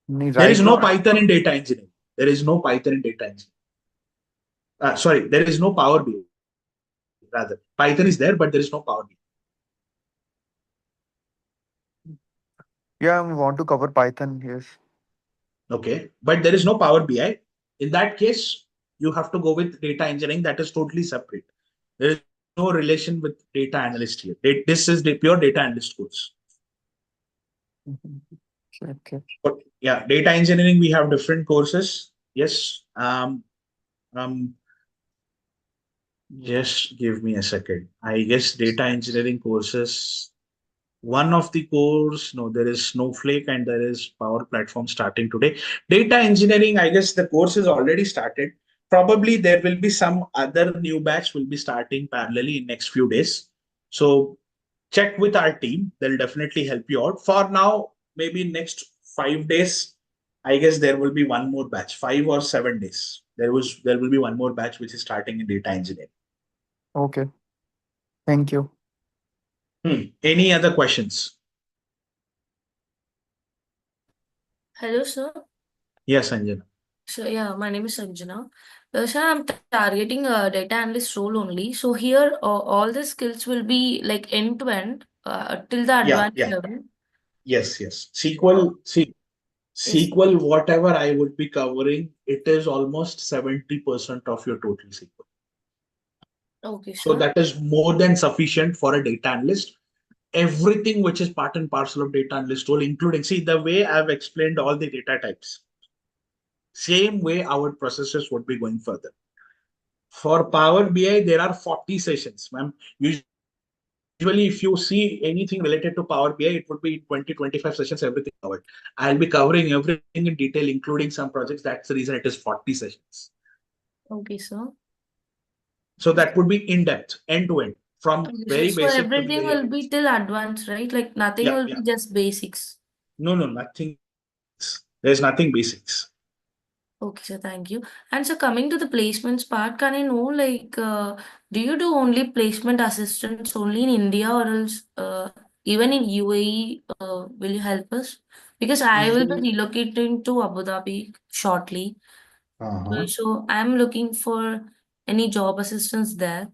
Speaker 2: There is
Speaker 6: Right
Speaker 2: no
Speaker 6: now,
Speaker 2: Python in data engineering. There is no Python in data engineering. Sorry, there is no Power BI rather. Python is there, but there is no Power BI.
Speaker 6: yeah, I want to cover Python. Yes.
Speaker 2: Okay, but there is no Power BI. In that case, you have to go with data engineering. That is totally separate. There is no relation with data analyst here. This is the pure data analyst course.
Speaker 6: Mhm. Okay.
Speaker 2: But yeah, data engineering, we have different courses. Yes. Um, just give me a second. I guess data engineering courses. One of the course, no, there is Snowflake and there is Power Platform starting today. Data engineering, I guess the course is already started. Probably there will be some other new batch will be starting parallelly in next few days. So check with our team. They'll definitely help you out. For now, maybe next 5 days, I guess there will be one more batch, 5 or 7 days. There will be one more batch which is starting in data engineering.
Speaker 6: Okay. Thank you.
Speaker 2: Any other questions?
Speaker 8: Hello, sir.
Speaker 2: Yes, Anjana.
Speaker 8: So, yeah, my name is Sanjana. Sir, I'm targeting a data analyst role only. So, here, all the skills will be like end to end till the
Speaker 2: Yeah,
Speaker 8: advanced
Speaker 2: yeah.
Speaker 8: level.
Speaker 2: Yes, yes. SQL, see,
Speaker 8: Yes.
Speaker 2: SQL, whatever I would be covering, it is almost 70% of your total SQL.
Speaker 8: Okay,
Speaker 2: So
Speaker 8: sir.
Speaker 2: that is more than sufficient for a data analyst. Everything which is part and parcel of data analyst role, including, see, the way I've explained all the data types, same way our processes would be going further. For Power BI, there are 40 sessions, ma'am. Usually, if you see anything related to Power BI, it would be 20, 25 sessions, everything covered. I'll be covering everything in detail, including some projects. That's the reason it is 40 sessions.
Speaker 8: Okay, sir.
Speaker 2: So that would be in depth, end to end, from
Speaker 8: Okay, sir.
Speaker 2: very
Speaker 8: So,
Speaker 2: basic to the
Speaker 8: everything
Speaker 2: very
Speaker 8: will be
Speaker 2: advanced.
Speaker 8: till advanced, right? Like nothing
Speaker 2: Yeah,
Speaker 8: will
Speaker 2: yeah.
Speaker 8: be just basics.
Speaker 2: No, no, nothing basics. There's nothing basics.
Speaker 8: Okay, sir. Thank you. And so, coming to the placements part, can I know like, do you do only placement assistance only in India or else even in UAE, will you help us? because I will
Speaker 2: Usually,
Speaker 8: be relocating to Abu Dhabi shortly.
Speaker 2: uh-huh.
Speaker 8: So I'm looking for any job assistance there.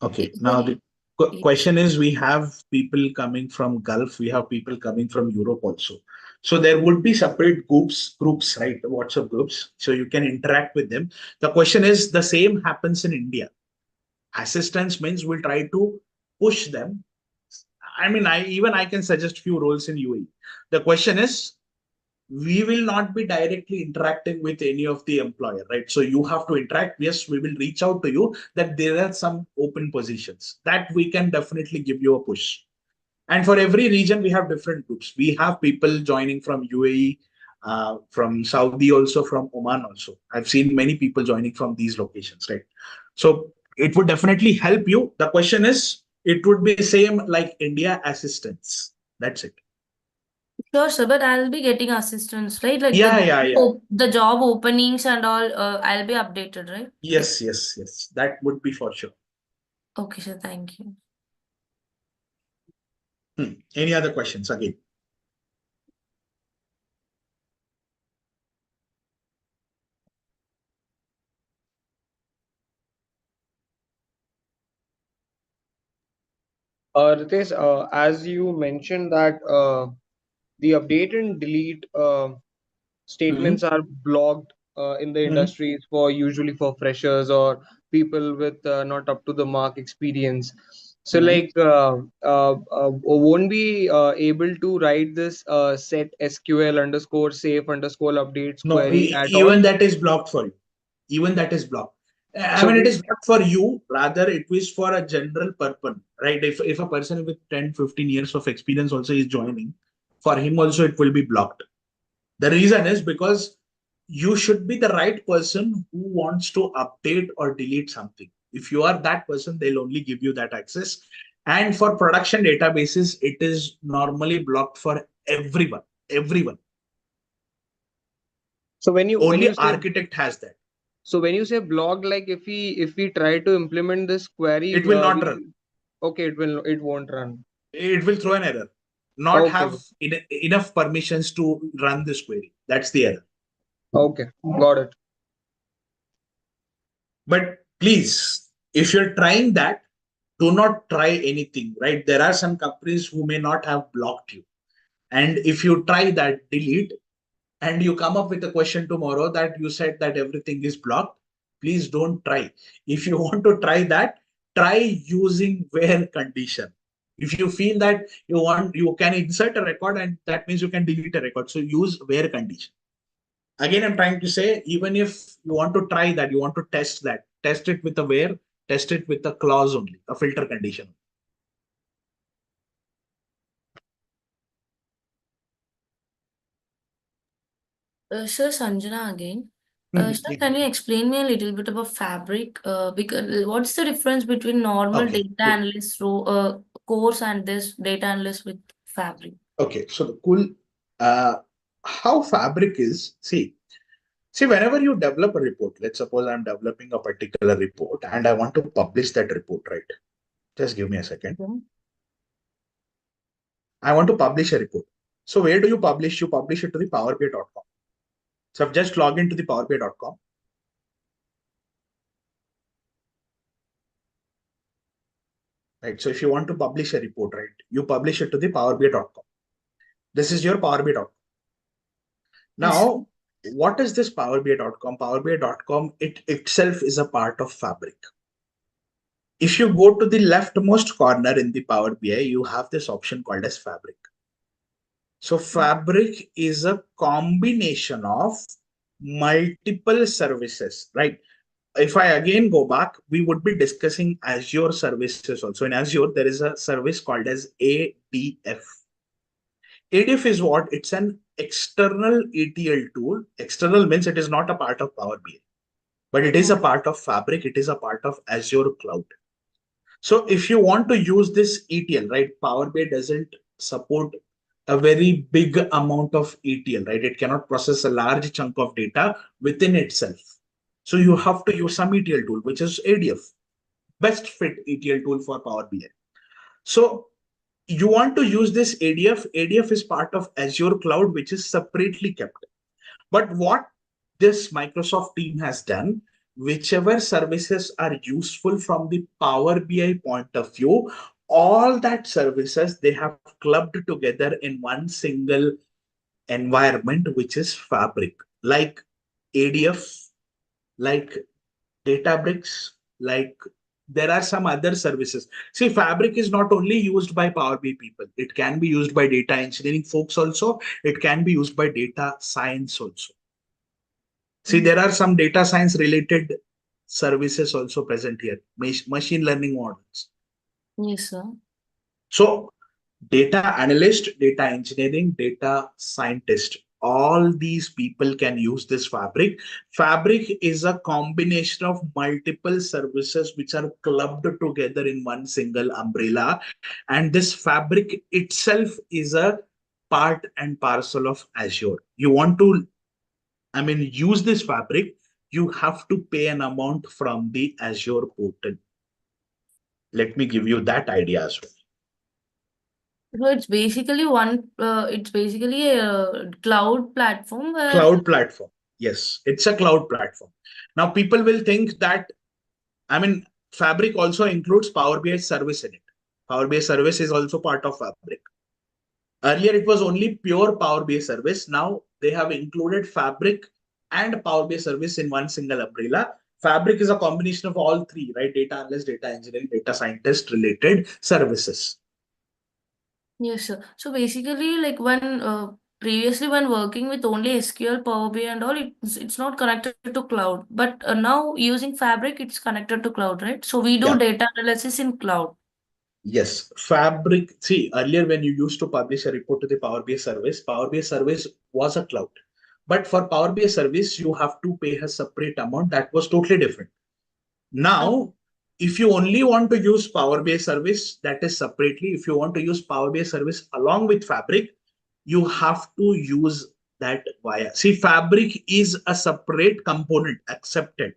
Speaker 2: Okay.
Speaker 8: Is
Speaker 2: Now
Speaker 8: there?
Speaker 2: the question is, we have people coming from Gulf, we have people coming from Europe also. So there would be separate groups, right? WhatsApp groups. So you can interact with them. The question is, the same happens in India. Assistance means we'll try to push them. I mean, I can suggest few roles in UAE. The question is, we will not be directly interacting with any of the employer, right? So you have to interact. Yes, we will reach out to you that there are some open positions that we can definitely give you a push. And for every region, we have different groups. We have people joining from UAE, from Saudi, also from Oman. Also, I've seen many people joining from these locations, right? So it would definitely help you. The question is, it would be same like India assistance. That's it.
Speaker 8: Sure, sir, but I'll be getting assistance, right? Like
Speaker 2: Yeah, yeah, yeah.
Speaker 8: the job openings and all, I'll be updated, right?
Speaker 2: Yes, yes, yes. That would be for sure.
Speaker 8: Okay, sir, thank you.
Speaker 2: Any other questions again?
Speaker 6: Ritesh, as you mentioned that the update and delete
Speaker 2: Mhm,
Speaker 6: statements are blocked in the
Speaker 2: mhm,
Speaker 6: industries for usually for freshers or people with not up to the mark experience. So
Speaker 2: mhm.
Speaker 6: like won't be able to write this set SQL underscore safe underscore updates
Speaker 2: No,
Speaker 6: query at all.
Speaker 2: even that is blocked for you. Even that is blocked. I
Speaker 6: So
Speaker 2: mean, it
Speaker 6: we,
Speaker 2: is not for you, rather, it is for a general purpose, right? If a person with 10, 15 years of experience also is joining, for him also it will be blocked. The reason is because you should be the right person who wants to update or delete something. If you are that person, they'll only give you that access. And for production databases, it is normally blocked for everyone. Everyone.
Speaker 6: so when
Speaker 2: Only
Speaker 6: you say
Speaker 2: architect has that.
Speaker 6: so when you say blocked, like if we try to implement this query,
Speaker 2: It will not run.
Speaker 6: okay, it won't run.
Speaker 2: It will throw an error. Not
Speaker 6: Okay,
Speaker 2: have enough permissions to run this query. That's the error.
Speaker 6: okay, got it.
Speaker 2: But please, if you're trying that, do not try anything, right? There are some companies who may not have blocked you. And if you try that, delete, and you come up with a question tomorrow that you said that everything is blocked, please don't try. If you want to try that, try using where condition. If you feel that you can insert a record and that means you can delete a record. So use where condition. Again, I'm trying to say, even if you want to try that, you want to test that, test it with a where, test it with a clause only, a filter condition.
Speaker 8: Sir, Sanjana again. Sir,
Speaker 2: Yeah.
Speaker 8: can you explain me a little bit about Fabric? Because what's the difference between normal
Speaker 2: Okay,
Speaker 8: data
Speaker 2: cool.
Speaker 8: analyst course and this data analyst with Fabric?
Speaker 2: Okay, so the cool, uh, how Fabric is, see, whenever you develop a report, let's suppose I'm developing a particular report and I want to publish that report, right? Just give me a second.
Speaker 8: Okay.
Speaker 2: I want to publish a report. So where do you publish? You publish it to the powerbi.com. So I've just logged into the powerbi.com. Right. So if you want to publish a report, right, you publish it to the powerbi.com. This is your powerbi.com.
Speaker 8: Yes.
Speaker 2: Now, what is this powerbi.com? Powerbi.com, it itself is a part of Fabric. If you go to the leftmost corner in the Power BI, you have this option called as Fabric. So Fabric is a combination of multiple services, right? If I again go back, we would be discussing Azure services also. In Azure, there is a service called as ADF. ADF is what? It's an external ETL tool. External means it is not a part of Power BI, but it is a part of Fabric. It is a part of Azure Cloud. So if you want to use this ETL, right, Power BI doesn't support a very big amount of ETL, right? It cannot process a large chunk of data within itself. So you have to use some ETL tool, which is ADF, best fit ETL tool for Power BI. So you want to use this ADF. ADF is part of Azure cloud, which is separately kept. But what this Microsoft team has done, whichever services are useful from the Power BI point of view, all that services they have clubbed together in one single environment, which is Fabric, like ADF, like Databricks, like there are some other services. See, Fabric is not only used by Power BI people, it can be used by data engineering folks also, it can be used by data science also. See, there are some data science related services also present here, machine learning models.
Speaker 8: Yes, sir.
Speaker 2: So, data analyst, data engineering, data scientist, all these people can use this Fabric. Fabric is a combination of multiple services which are clubbed together in one single umbrella. And this Fabric itself is a part and parcel of Azure. You want to, use this Fabric, you have to pay an amount from the Azure portal. Let me give you that idea as well.
Speaker 8: So it's basically it's basically a cloud platform where.
Speaker 2: Cloud platform. Yes, it's a cloud platform. Now, people will think that, Fabric also includes Power BI service in it. Power BI service is also part of Fabric. Earlier, it was only pure Power BI service. Now, they have included Fabric and Power BI service in one single umbrella. Fabric is a combination of all three, right? Data analyst, data engineering, data scientist related services.
Speaker 8: Yes, sir. So basically, like when previously when working with only SQL, Power BI and all, it's not connected to cloud. But now using Fabric, it's connected to cloud, right? So we do
Speaker 2: Yeah.
Speaker 8: data analysis in cloud.
Speaker 2: Yes, Fabric. See, earlier when you used to publish a report to the Power BI service was a cloud. But for Power BI service, you have to pay a separate amount. That was totally different. Now, if you only want to use Power BI service, that is separately. If you want to use Power BI service along with Fabric, you have to use that via. See, Fabric is a separate component accepted,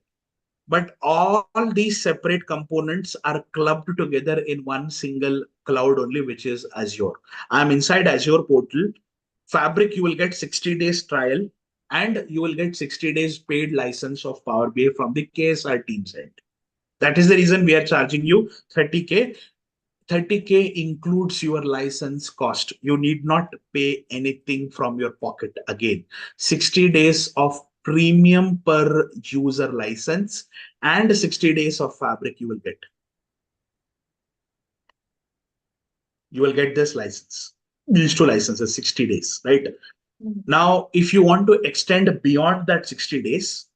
Speaker 2: but all these separate components are clubbed together in one single cloud only, which is Azure. I'm inside Azure portal. Fabric, you will get 60 days trial and you will get 60 days paid license of Power BI from the KSR team side. That is the reason we are charging you 30K. 30K includes your license cost. You need not pay anything from your pocket again. 60 days of premium per user license and 60 days of Fabric you will get. You will get this license. These two licenses, 60 days, right? Now, if you want to extend beyond that 60 days,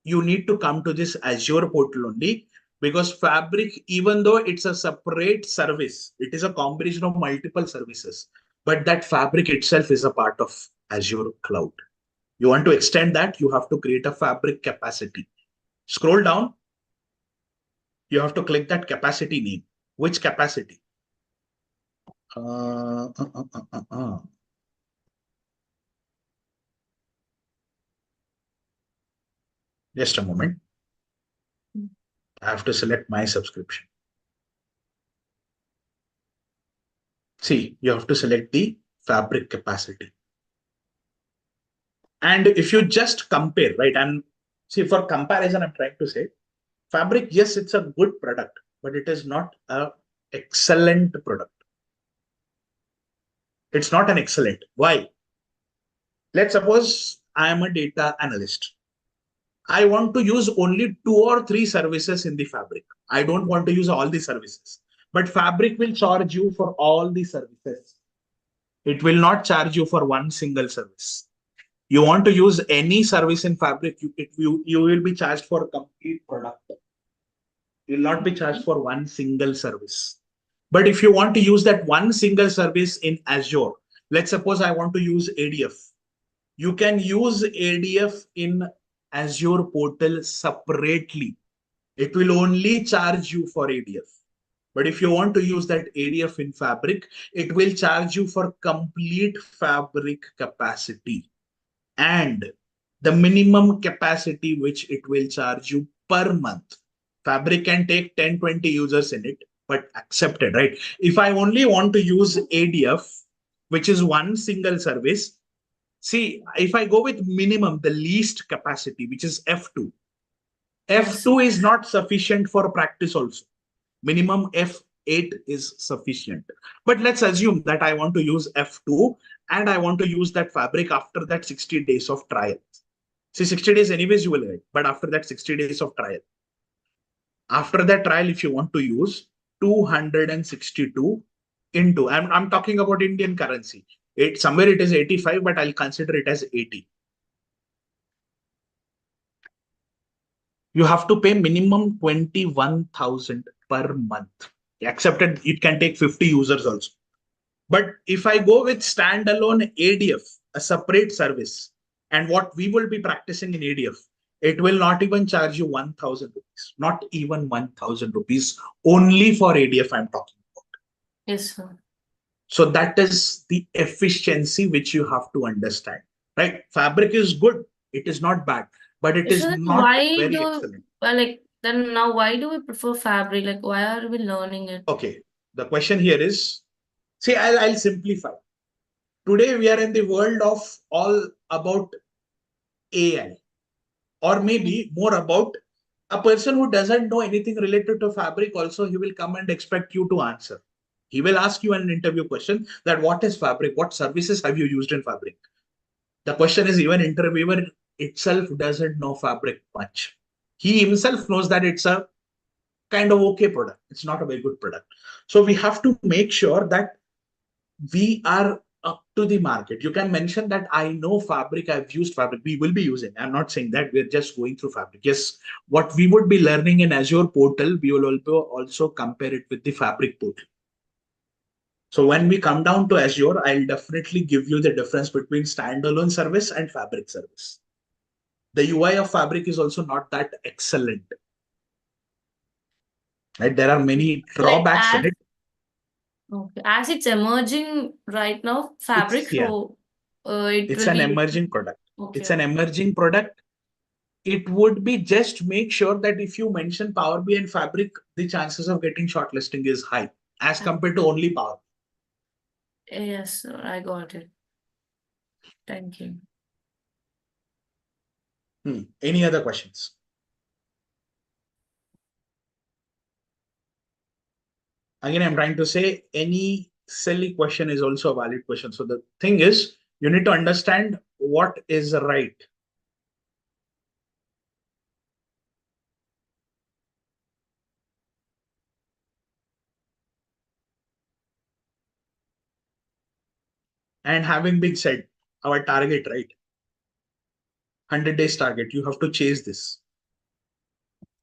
Speaker 2: you need to come to this Azure portal only, because Fabric, even though it's a separate service, it is a combination of multiple services, but that Fabric itself is a part of Azure cloud. You want to extend that, you have to create a Fabric capacity. Scroll down, you have to click that capacity name. Which capacity? Just a moment. I have to select my subscription. See, you have to select the Fabric capacity. And if you just compare, right, and see, for comparison, I'm trying to say, Fabric, yes, it's a good product, but it is not an excellent product. It's not an excellent. Why? Let's suppose I am a data analyst. I want to use only 2 or 3 services in the Fabric. I don't want to use all the services. But Fabric will charge you for all the services. It will not charge you for one single service. You want to use any service in Fabric, you will be charged for a complete product. You will not be charged for one single service. But if you want to use that one single service in Azure, let's suppose I want to use ADF. You can use ADF in Azure portal separately. It will only charge you for ADF. But if you want to use that ADF in Fabric, it will charge you for complete Fabric capacity. And the minimum capacity which it will charge you per month. Fabric can take 10-20 users in it. but accepted, right? If I only want to use ADF, which is one single service, see, if I go with minimum, the least capacity, which is F2,
Speaker 8: Yes.
Speaker 2: F2 is not sufficient for practice also. Minimum F8 is sufficient. But let's assume that I want to use F2 and I want to use that fabric after that 60 days of trial. See, 60 days anyways you will get, but after that 60 days of trial. After that trial, if you want to use 262 into, I'm talking about Indian currency. Somewhere it is 85, but I'll consider it as 80. You have to pay minimum 21,000 per month. Accepted, it can take 50 users also. But if I go with standalone ADF, a separate service, and what we will be practicing in ADF, it will not even charge you 1,000 rupees, not even 1,000 rupees, only for ADF I'm talking about.
Speaker 8: Yes, sir.
Speaker 2: So that is the efficiency which you have to understand, right? Fabric is good, it is not bad, but it
Speaker 8: So
Speaker 2: is
Speaker 8: then
Speaker 2: not
Speaker 8: why
Speaker 2: very
Speaker 8: do
Speaker 2: excellent.
Speaker 8: like then now why do we prefer Fabric? Like why are we learning it?
Speaker 2: Okay, the question here is, see, I'll simplify. Today we are in the world of all about AI, or maybe more about a person who doesn't know anything related to fabric. Also, he will come and expect you to answer. He will ask you an interview question that what is fabric? What services have you used in fabric? The question is, even interviewer itself doesn't know fabric much. He himself knows that it's a kind of okay product. It's not a very good product. So we have to make sure that we are up to the market. You can mention that I know fabric, I've used fabric, we will be using. I'm not saying that we're just going through fabric. Yes, what we would be learning in Azure portal, we will also compare it with the fabric portal. So when we come down to Azure, I'll definitely give you the difference between standalone service and fabric service. The UI of fabric is also not that excellent. Right? There are many
Speaker 8: Like
Speaker 2: drawbacks in it.
Speaker 8: okay, as it's emerging right now, Fabric,
Speaker 2: Yeah,
Speaker 8: so it
Speaker 2: it's
Speaker 8: will
Speaker 2: an
Speaker 8: be
Speaker 2: emerging product.
Speaker 8: okay.
Speaker 2: It's an emerging product. It would be just make sure that if you mention Power BI and Fabric, the chances of getting shortlisting is high as compared to only Power
Speaker 8: Yes, sir, I got it. Thank you.
Speaker 2: BI. Any other questions? Again, I'm trying to say any silly question is also a valid question. So the thing is, you need to understand what is right. And having been said, our target, right? 100 days target, you have to chase this.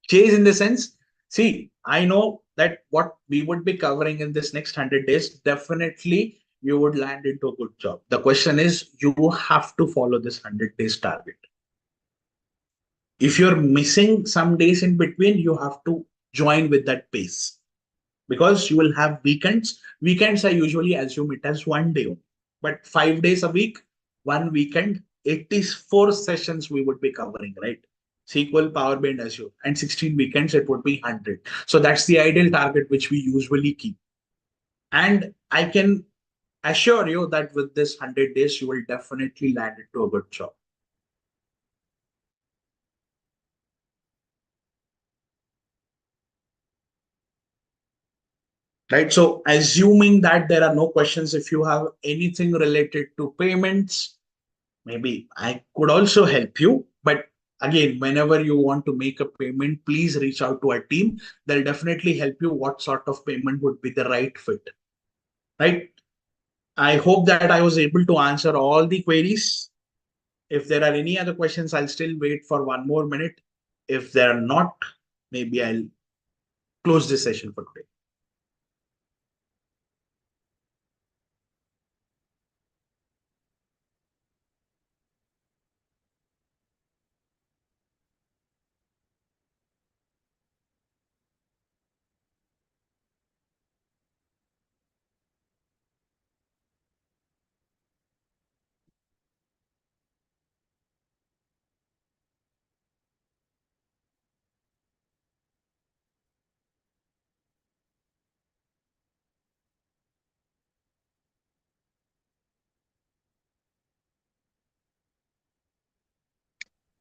Speaker 2: Chase in the sense, see, I know that what we would be covering in this next 100 days, definitely you would land into a good job. The question is, you have to follow this 100 days target. If you're missing some days in between, you have to join with that pace because you will have weekends. Weekends, I usually assume it as one day, but 5 days a week, one weekend, 84 sessions we would be covering, right? SQL, Power BI, and Azure, and 16 weekends, it would be 100. So that's the ideal target which we usually keep. And I can assure you that with this 100 days, you will definitely land into a good job. Right? So assuming that there are no questions, if you have anything related to payments, maybe I could also help you. But again, whenever you want to make a payment, please reach out to our team. They'll definitely help you what sort of payment would be the right fit. Right? I hope that I was able to answer all the queries. If there are any other questions, I'll still wait for one more minute. If there are not, maybe I'll close this session for today.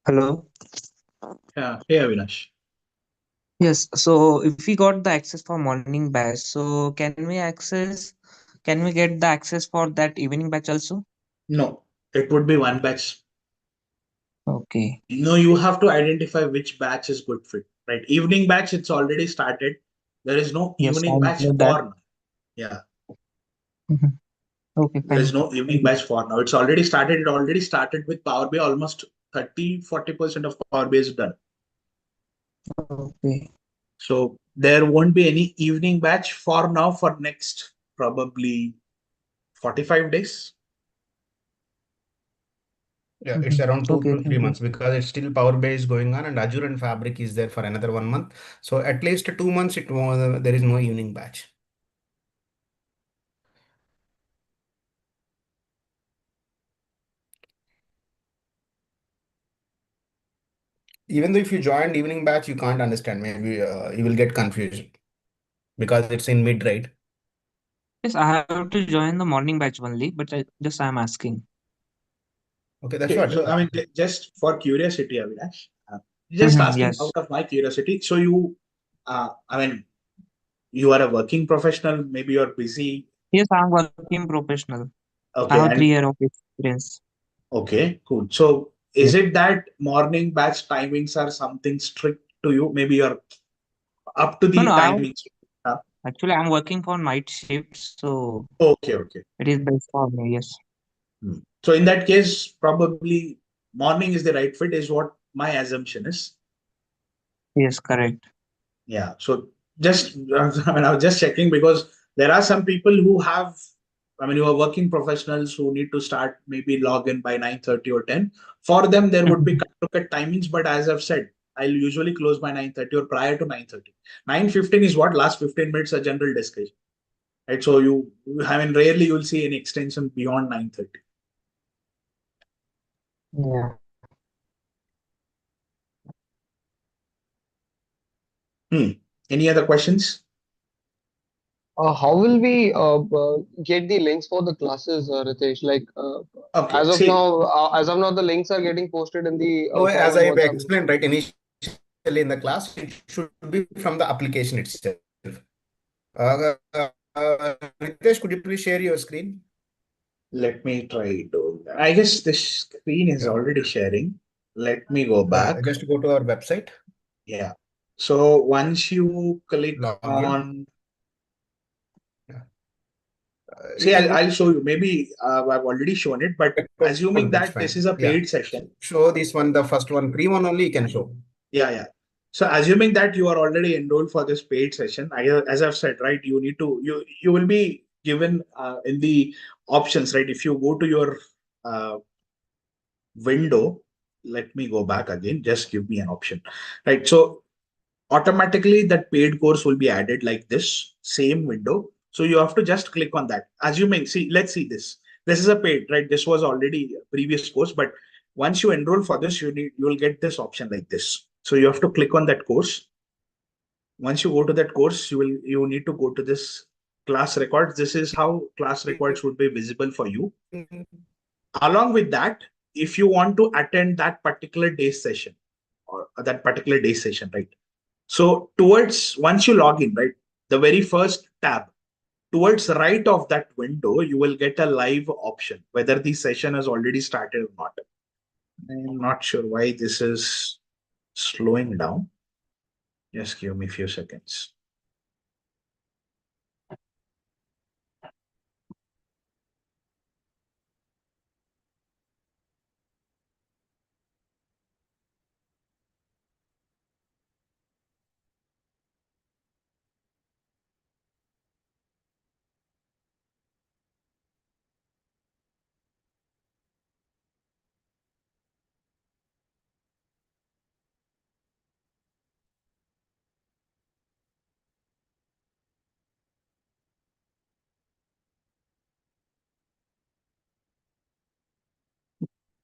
Speaker 7: Hello.
Speaker 2: Yeah. Hey, Avinash.
Speaker 7: Yes. So if we got the access for morning batch, so can we get the access for that evening batch also?
Speaker 2: No, it would be one batch.
Speaker 7: Okay.
Speaker 2: No, you have to identify which batch is good fit, right? Evening batch, it's already started. There is no
Speaker 7: Yes, I
Speaker 2: evening batch
Speaker 7: include that.
Speaker 2: for now. Yeah,
Speaker 7: Mhm. Okay,
Speaker 2: there is
Speaker 7: fine.
Speaker 2: no evening batch for now. It's already started. It already started with Power BI. Almost 30-40% of Power BI is done.
Speaker 7: Okay.
Speaker 2: So there won't be any evening batch for now for next probably 45 days.
Speaker 9: Yeah, it's around two
Speaker 7: Okay,
Speaker 9: to three
Speaker 7: thank you.
Speaker 9: months because it's still Power BI is going on and Azure and Fabric is there for another 1 month. So at least 2 months there is no evening batch. Even though if you joined evening batch, you can't understand. Maybe you will get confused because it's in mid, right?
Speaker 7: Yes, I have to join the morning batch only, but I'm asking.
Speaker 9: Okay, that's
Speaker 2: Okay,
Speaker 9: what.
Speaker 2: so I mean, just for curiosity, Avinash, just asking
Speaker 7: Yes.
Speaker 2: out of my curiosity. So you, I mean, you are a working professional. Maybe you're busy.
Speaker 7: Yes, I'm working professional. I
Speaker 2: Okay,
Speaker 7: have
Speaker 2: and
Speaker 7: 3 years of experience.
Speaker 2: okay, cool. So
Speaker 7: Yes.
Speaker 2: is it that morning batch timings are something strict to you? Maybe you're up to
Speaker 7: No, no,
Speaker 2: the timings. Huh?
Speaker 7: actually I'm working for night shift, so
Speaker 2: Okay, okay.
Speaker 7: it is best for me. Yes.
Speaker 2: Hmm. So in that case, probably morning is the right fit, is what my assumption is.
Speaker 7: Yes, correct.
Speaker 2: Yeah. So just, I mean, I was just checking because there are some people who have, I mean, who are working professionals who need to start maybe log in by 9:30 or 10. For them, there would be cut timings, but as I've said, I'll usually close by 9:30 or prior to 9:30. 9:15 is what last 15 minutes a general discussion. Right. So I mean, rarely you'll see any extension beyond 9:30.
Speaker 7: Yeah.
Speaker 2: Hmm. Any other questions?
Speaker 6: How will we get the links for the classes, Ritesh? Like,
Speaker 2: Okay. See,
Speaker 6: as of now, the links are getting posted in the
Speaker 9: So as
Speaker 6: common
Speaker 9: I
Speaker 6: WhatsApp group.
Speaker 9: explained right initially in the class, it should be from the application itself. Ritesh, could you please share your screen?
Speaker 2: let me try doing that. I guess this screen is
Speaker 9: Yeah.
Speaker 2: already sharing. Let me go
Speaker 9: Yeah,
Speaker 2: back.
Speaker 9: just go to our website,
Speaker 2: Yeah. So once you click
Speaker 9: log in.
Speaker 2: on,
Speaker 9: Yeah.
Speaker 2: see,
Speaker 9: You can
Speaker 2: I'll show you. Maybe I've already shown it, but assuming
Speaker 9: code, that's
Speaker 2: that this is
Speaker 9: fine.
Speaker 2: a
Speaker 9: Yeah.
Speaker 2: paid session.
Speaker 9: Show this one, the first one, free one only you can show.
Speaker 2: Yeah, yeah. So assuming that you are already enrolled for this paid session, as I've said, right, you need to you will be given in the options, right? If you go to your uh, window, let me go back again. Just give me an option, right? So automatically that paid course will be added like this same window. So you have to just click on that. Assuming, see, let's see this. This is a paid, right? This was already a previous course, but once you enroll for this, you will get this option like this. So you have to click on that course. Once you go to that course, you need to go to this class records. This is how class records would be visible for you. Along with that, if you want to attend that particular day session or that particular day session, right? So towards once you log in, right, the very first tab towards the right of that window, you will get a live option, whether the session has already started or not. I'm not sure why this is slowing down. Just give me a few seconds.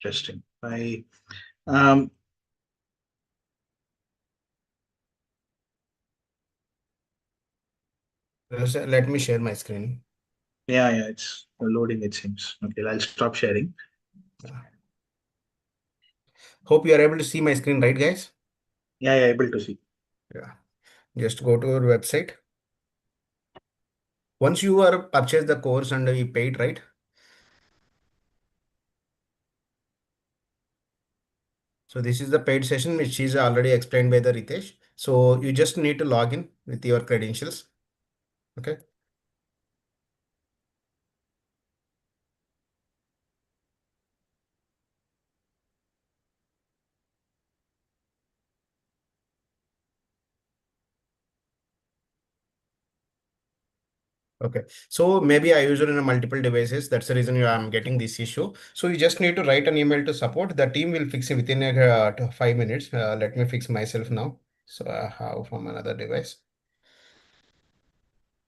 Speaker 2: Interesting. Um
Speaker 9: Let me share my screen.
Speaker 2: yeah, it's loading, it seems. Okay, I'll stop sharing.
Speaker 9: Hope you are able to see my screen, right, guys?
Speaker 2: Yeah, able to see.
Speaker 9: Yeah. Just go to our website. Once you are purchased the course and you paid, right? So this is the paid session, which is already explained by the Ritesh. So you just need to log in with your credentials. Okay. Okay. So maybe I use it in a multiple devices. That's the reason I'm getting this issue. So you just need to write an email to support. The team will fix it within 5 minutes. Let me fix myself now. So I have from another device.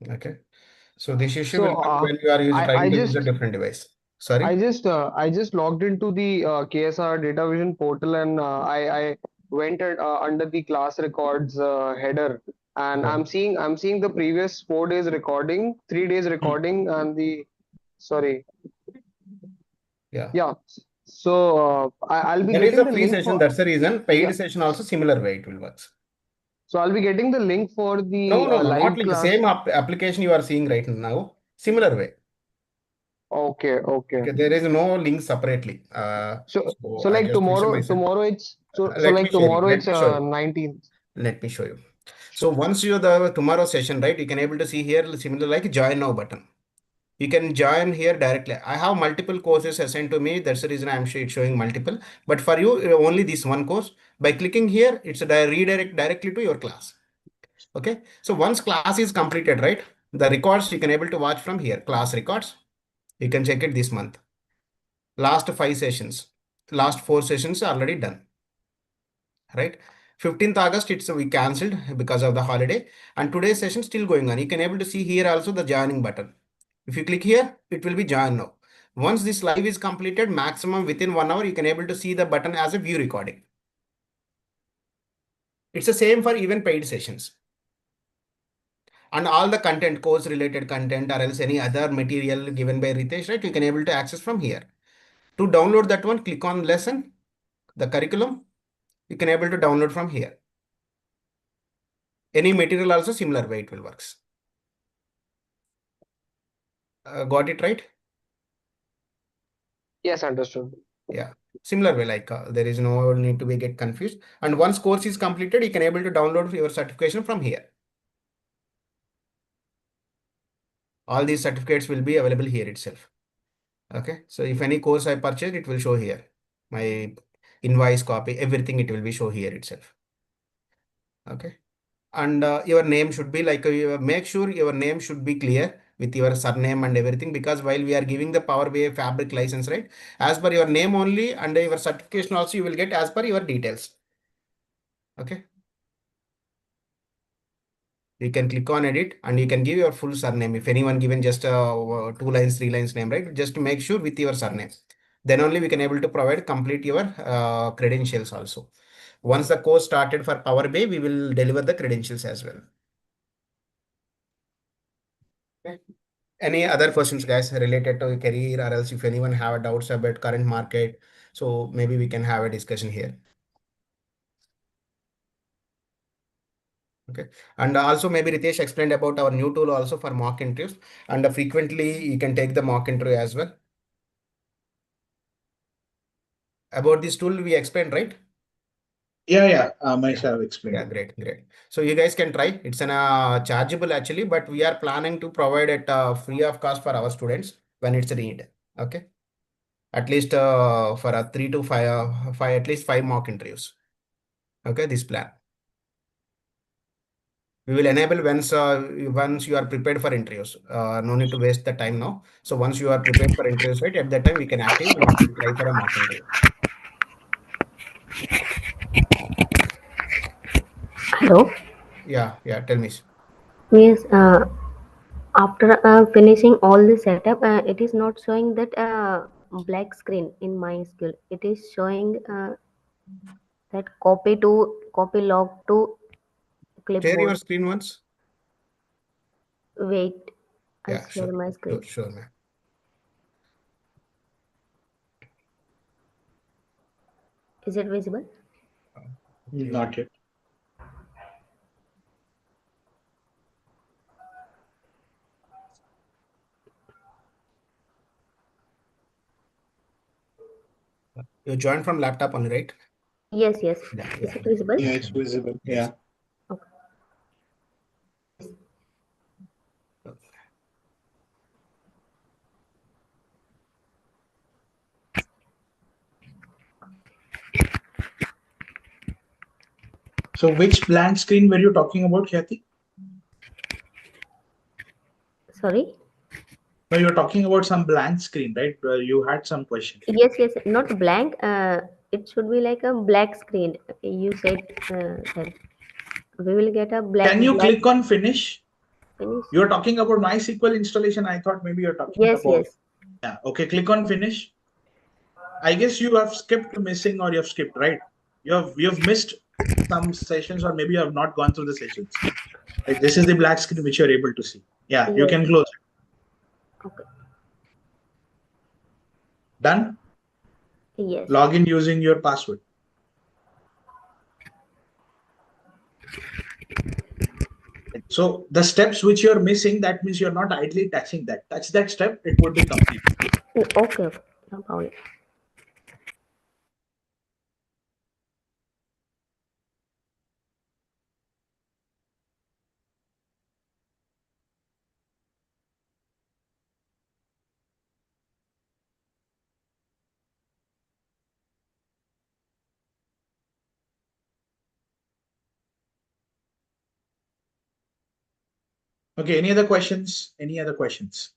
Speaker 9: Okay. So this issue will
Speaker 6: So
Speaker 9: come when you are
Speaker 6: I
Speaker 9: trying to use a
Speaker 6: just
Speaker 9: different device. Sorry.
Speaker 6: I just logged into the KSR Data Vision portal, and I went under the class records header, and
Speaker 9: Yeah.
Speaker 6: I'm seeing the previous 4 days recording, 3 days recording, and the sorry,
Speaker 9: Yeah.
Speaker 6: yeah. So I'll be
Speaker 9: That is
Speaker 6: getting
Speaker 9: a
Speaker 6: the
Speaker 9: free
Speaker 6: link
Speaker 9: session.
Speaker 6: for,
Speaker 9: That's the reason.
Speaker 6: yeah.
Speaker 9: Paid session also similar way it will work.
Speaker 6: So I'll be getting the link for
Speaker 9: No,
Speaker 6: the
Speaker 9: no, no, not
Speaker 6: live
Speaker 9: link.
Speaker 6: class.
Speaker 9: Same application you are seeing right now. Similar way.
Speaker 6: Okay, okay.
Speaker 9: Okay, there is no link separately. So
Speaker 6: So
Speaker 9: I
Speaker 6: like
Speaker 9: just fix it
Speaker 6: tomorrow,
Speaker 9: myself.
Speaker 6: so
Speaker 9: Let me
Speaker 6: like
Speaker 9: share you.
Speaker 6: tomorrow
Speaker 9: Let
Speaker 6: it's
Speaker 9: me show you.
Speaker 6: 19th.
Speaker 9: Let me show you. So once you the tomorrow session, right, you can able to see here similar like join now button. You can join here directly. I have multiple courses assigned to me. That's the reason I'm showing multiple. But for you, only this one course. By clicking here, it's a redirect directly to your class. Okay. So once class is completed, right, the records you can able to watch from here. Class records. You can check it this month. Last 5 sessions. Last 4 sessions are already done. Right. 15th August, it's we cancelled because of the holiday, and today's session still going on. You can able to see here also the joining button. If you click here, it will be join now. Once this live is completed, maximum within 1 hour, you can able to see the button as a view recording. It's the same for even paid sessions. And all the content, course related content, or else any other material given by Ritesh, right, you can able to access from here. To download that one, click on lesson, the curriculum, you can able to download from here. Any material also similar way it will works. Got it right?
Speaker 6: Yes, understood.
Speaker 9: Yeah, similar way, like there is no need to be get confused. And once course is completed, you can able to download your certification from here. All these certificates will be available here itself. Okay, so if any course I purchased, it will show here. My invoice copy, everything it will be show here itself. Okay, and your name should be like make sure your name should be clear with your surname and everything, because while we are giving the Power BI Fabric license, right, as per your name only, and your certification also you will get as per your details. Okay. You can click on edit and you can give your full surname. If anyone given just 2 lines, 3 lines name, right? Just to make sure with your surname. Then only we can able to provide complete your credentials also. Once the course started for Power BI, we will deliver the credentials as well. Okay. Any other questions, guys, related to career, or else if anyone have doubts about current market, so maybe we can have a discussion here. Okay. And also maybe Ritesh explained about our new tool also for mock interviews, and frequently you can take the mock interview as well. About this tool we explained, right?
Speaker 2: Yeah.
Speaker 9: Yeah.
Speaker 2: Myself explained
Speaker 9: Yeah,
Speaker 2: it.
Speaker 9: great, great. So you guys can try. It's an chargeable actually, but we are planning to provide it free of cost for our students when it's a need. Okay. At least for a 3 to 5, at least 5 mock interviews. Okay, this plan. We will enable once you are prepared for interviews. No need to waste the time now. So once you are prepared for interviews, right, at that time we can active and we can try for a mock interview.
Speaker 3: Hello.
Speaker 9: Yeah. Tell me.
Speaker 3: Yes. After finishing all the setup, it is not showing that black screen in MySQL. It is showing that copy log to
Speaker 9: Share your
Speaker 3: clipboard.
Speaker 9: screen once.
Speaker 3: Wait, I
Speaker 9: Yeah,
Speaker 3: share
Speaker 9: sure,
Speaker 3: my
Speaker 9: sure,
Speaker 3: screen.
Speaker 9: sure, ma'am.
Speaker 3: Is it visible?
Speaker 2: Not yet.
Speaker 9: You joined from laptop only, right?
Speaker 3: Yes, yes.
Speaker 9: Yeah,
Speaker 3: Is
Speaker 9: yeah.
Speaker 3: it visible?
Speaker 2: Yeah, it's visible.
Speaker 9: Yes.
Speaker 2: Yeah.
Speaker 3: Okay.
Speaker 2: So which blank screen were you talking about, Khyati?
Speaker 3: Sorry.
Speaker 2: No, you're talking about some blank screen, right? Where you had some question.
Speaker 3: Yes, yes. Not blank. It should be like a black screen. You said that we will get a
Speaker 2: Can you
Speaker 3: black
Speaker 2: click on finish?
Speaker 3: finish.
Speaker 2: You're talking about MySQL installation. I thought maybe you're talking
Speaker 3: Yes,
Speaker 2: about.
Speaker 3: yes.
Speaker 2: Yeah. Okay. Click on finish. I guess you have skipped missing or you have skipped, right? You've missed some sessions or maybe you have not gone through the sessions. Right? This is the black screen which you're able to see. Yeah. You
Speaker 3: Yes.
Speaker 2: can close it.
Speaker 3: Okay.
Speaker 2: Done.
Speaker 3: Yes.
Speaker 2: Log in using your password. So the steps which you're missing, that means you're not idly touching that. Touch that step, it would be complete.
Speaker 3: Okay. Okay. No problem.
Speaker 2: Okay, any other questions? Any other questions?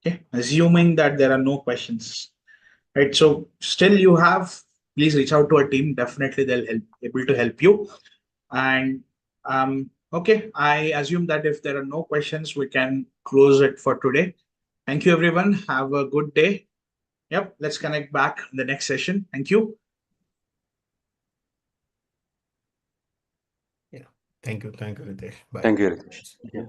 Speaker 2: Okay, assuming that there are no questions, right? So still you have, please reach out to our team. Definitely they'll able to help you. And okay, I assume that if there are no questions, we can close it for today. Thank you, everyone. Have a good day. Yep, let's connect back in the next session. Thank you.
Speaker 9: Yeah. Thank you. Thank you, Ritesh. Bye.
Speaker 10: Thank you, Ritesh.
Speaker 9: Yeah.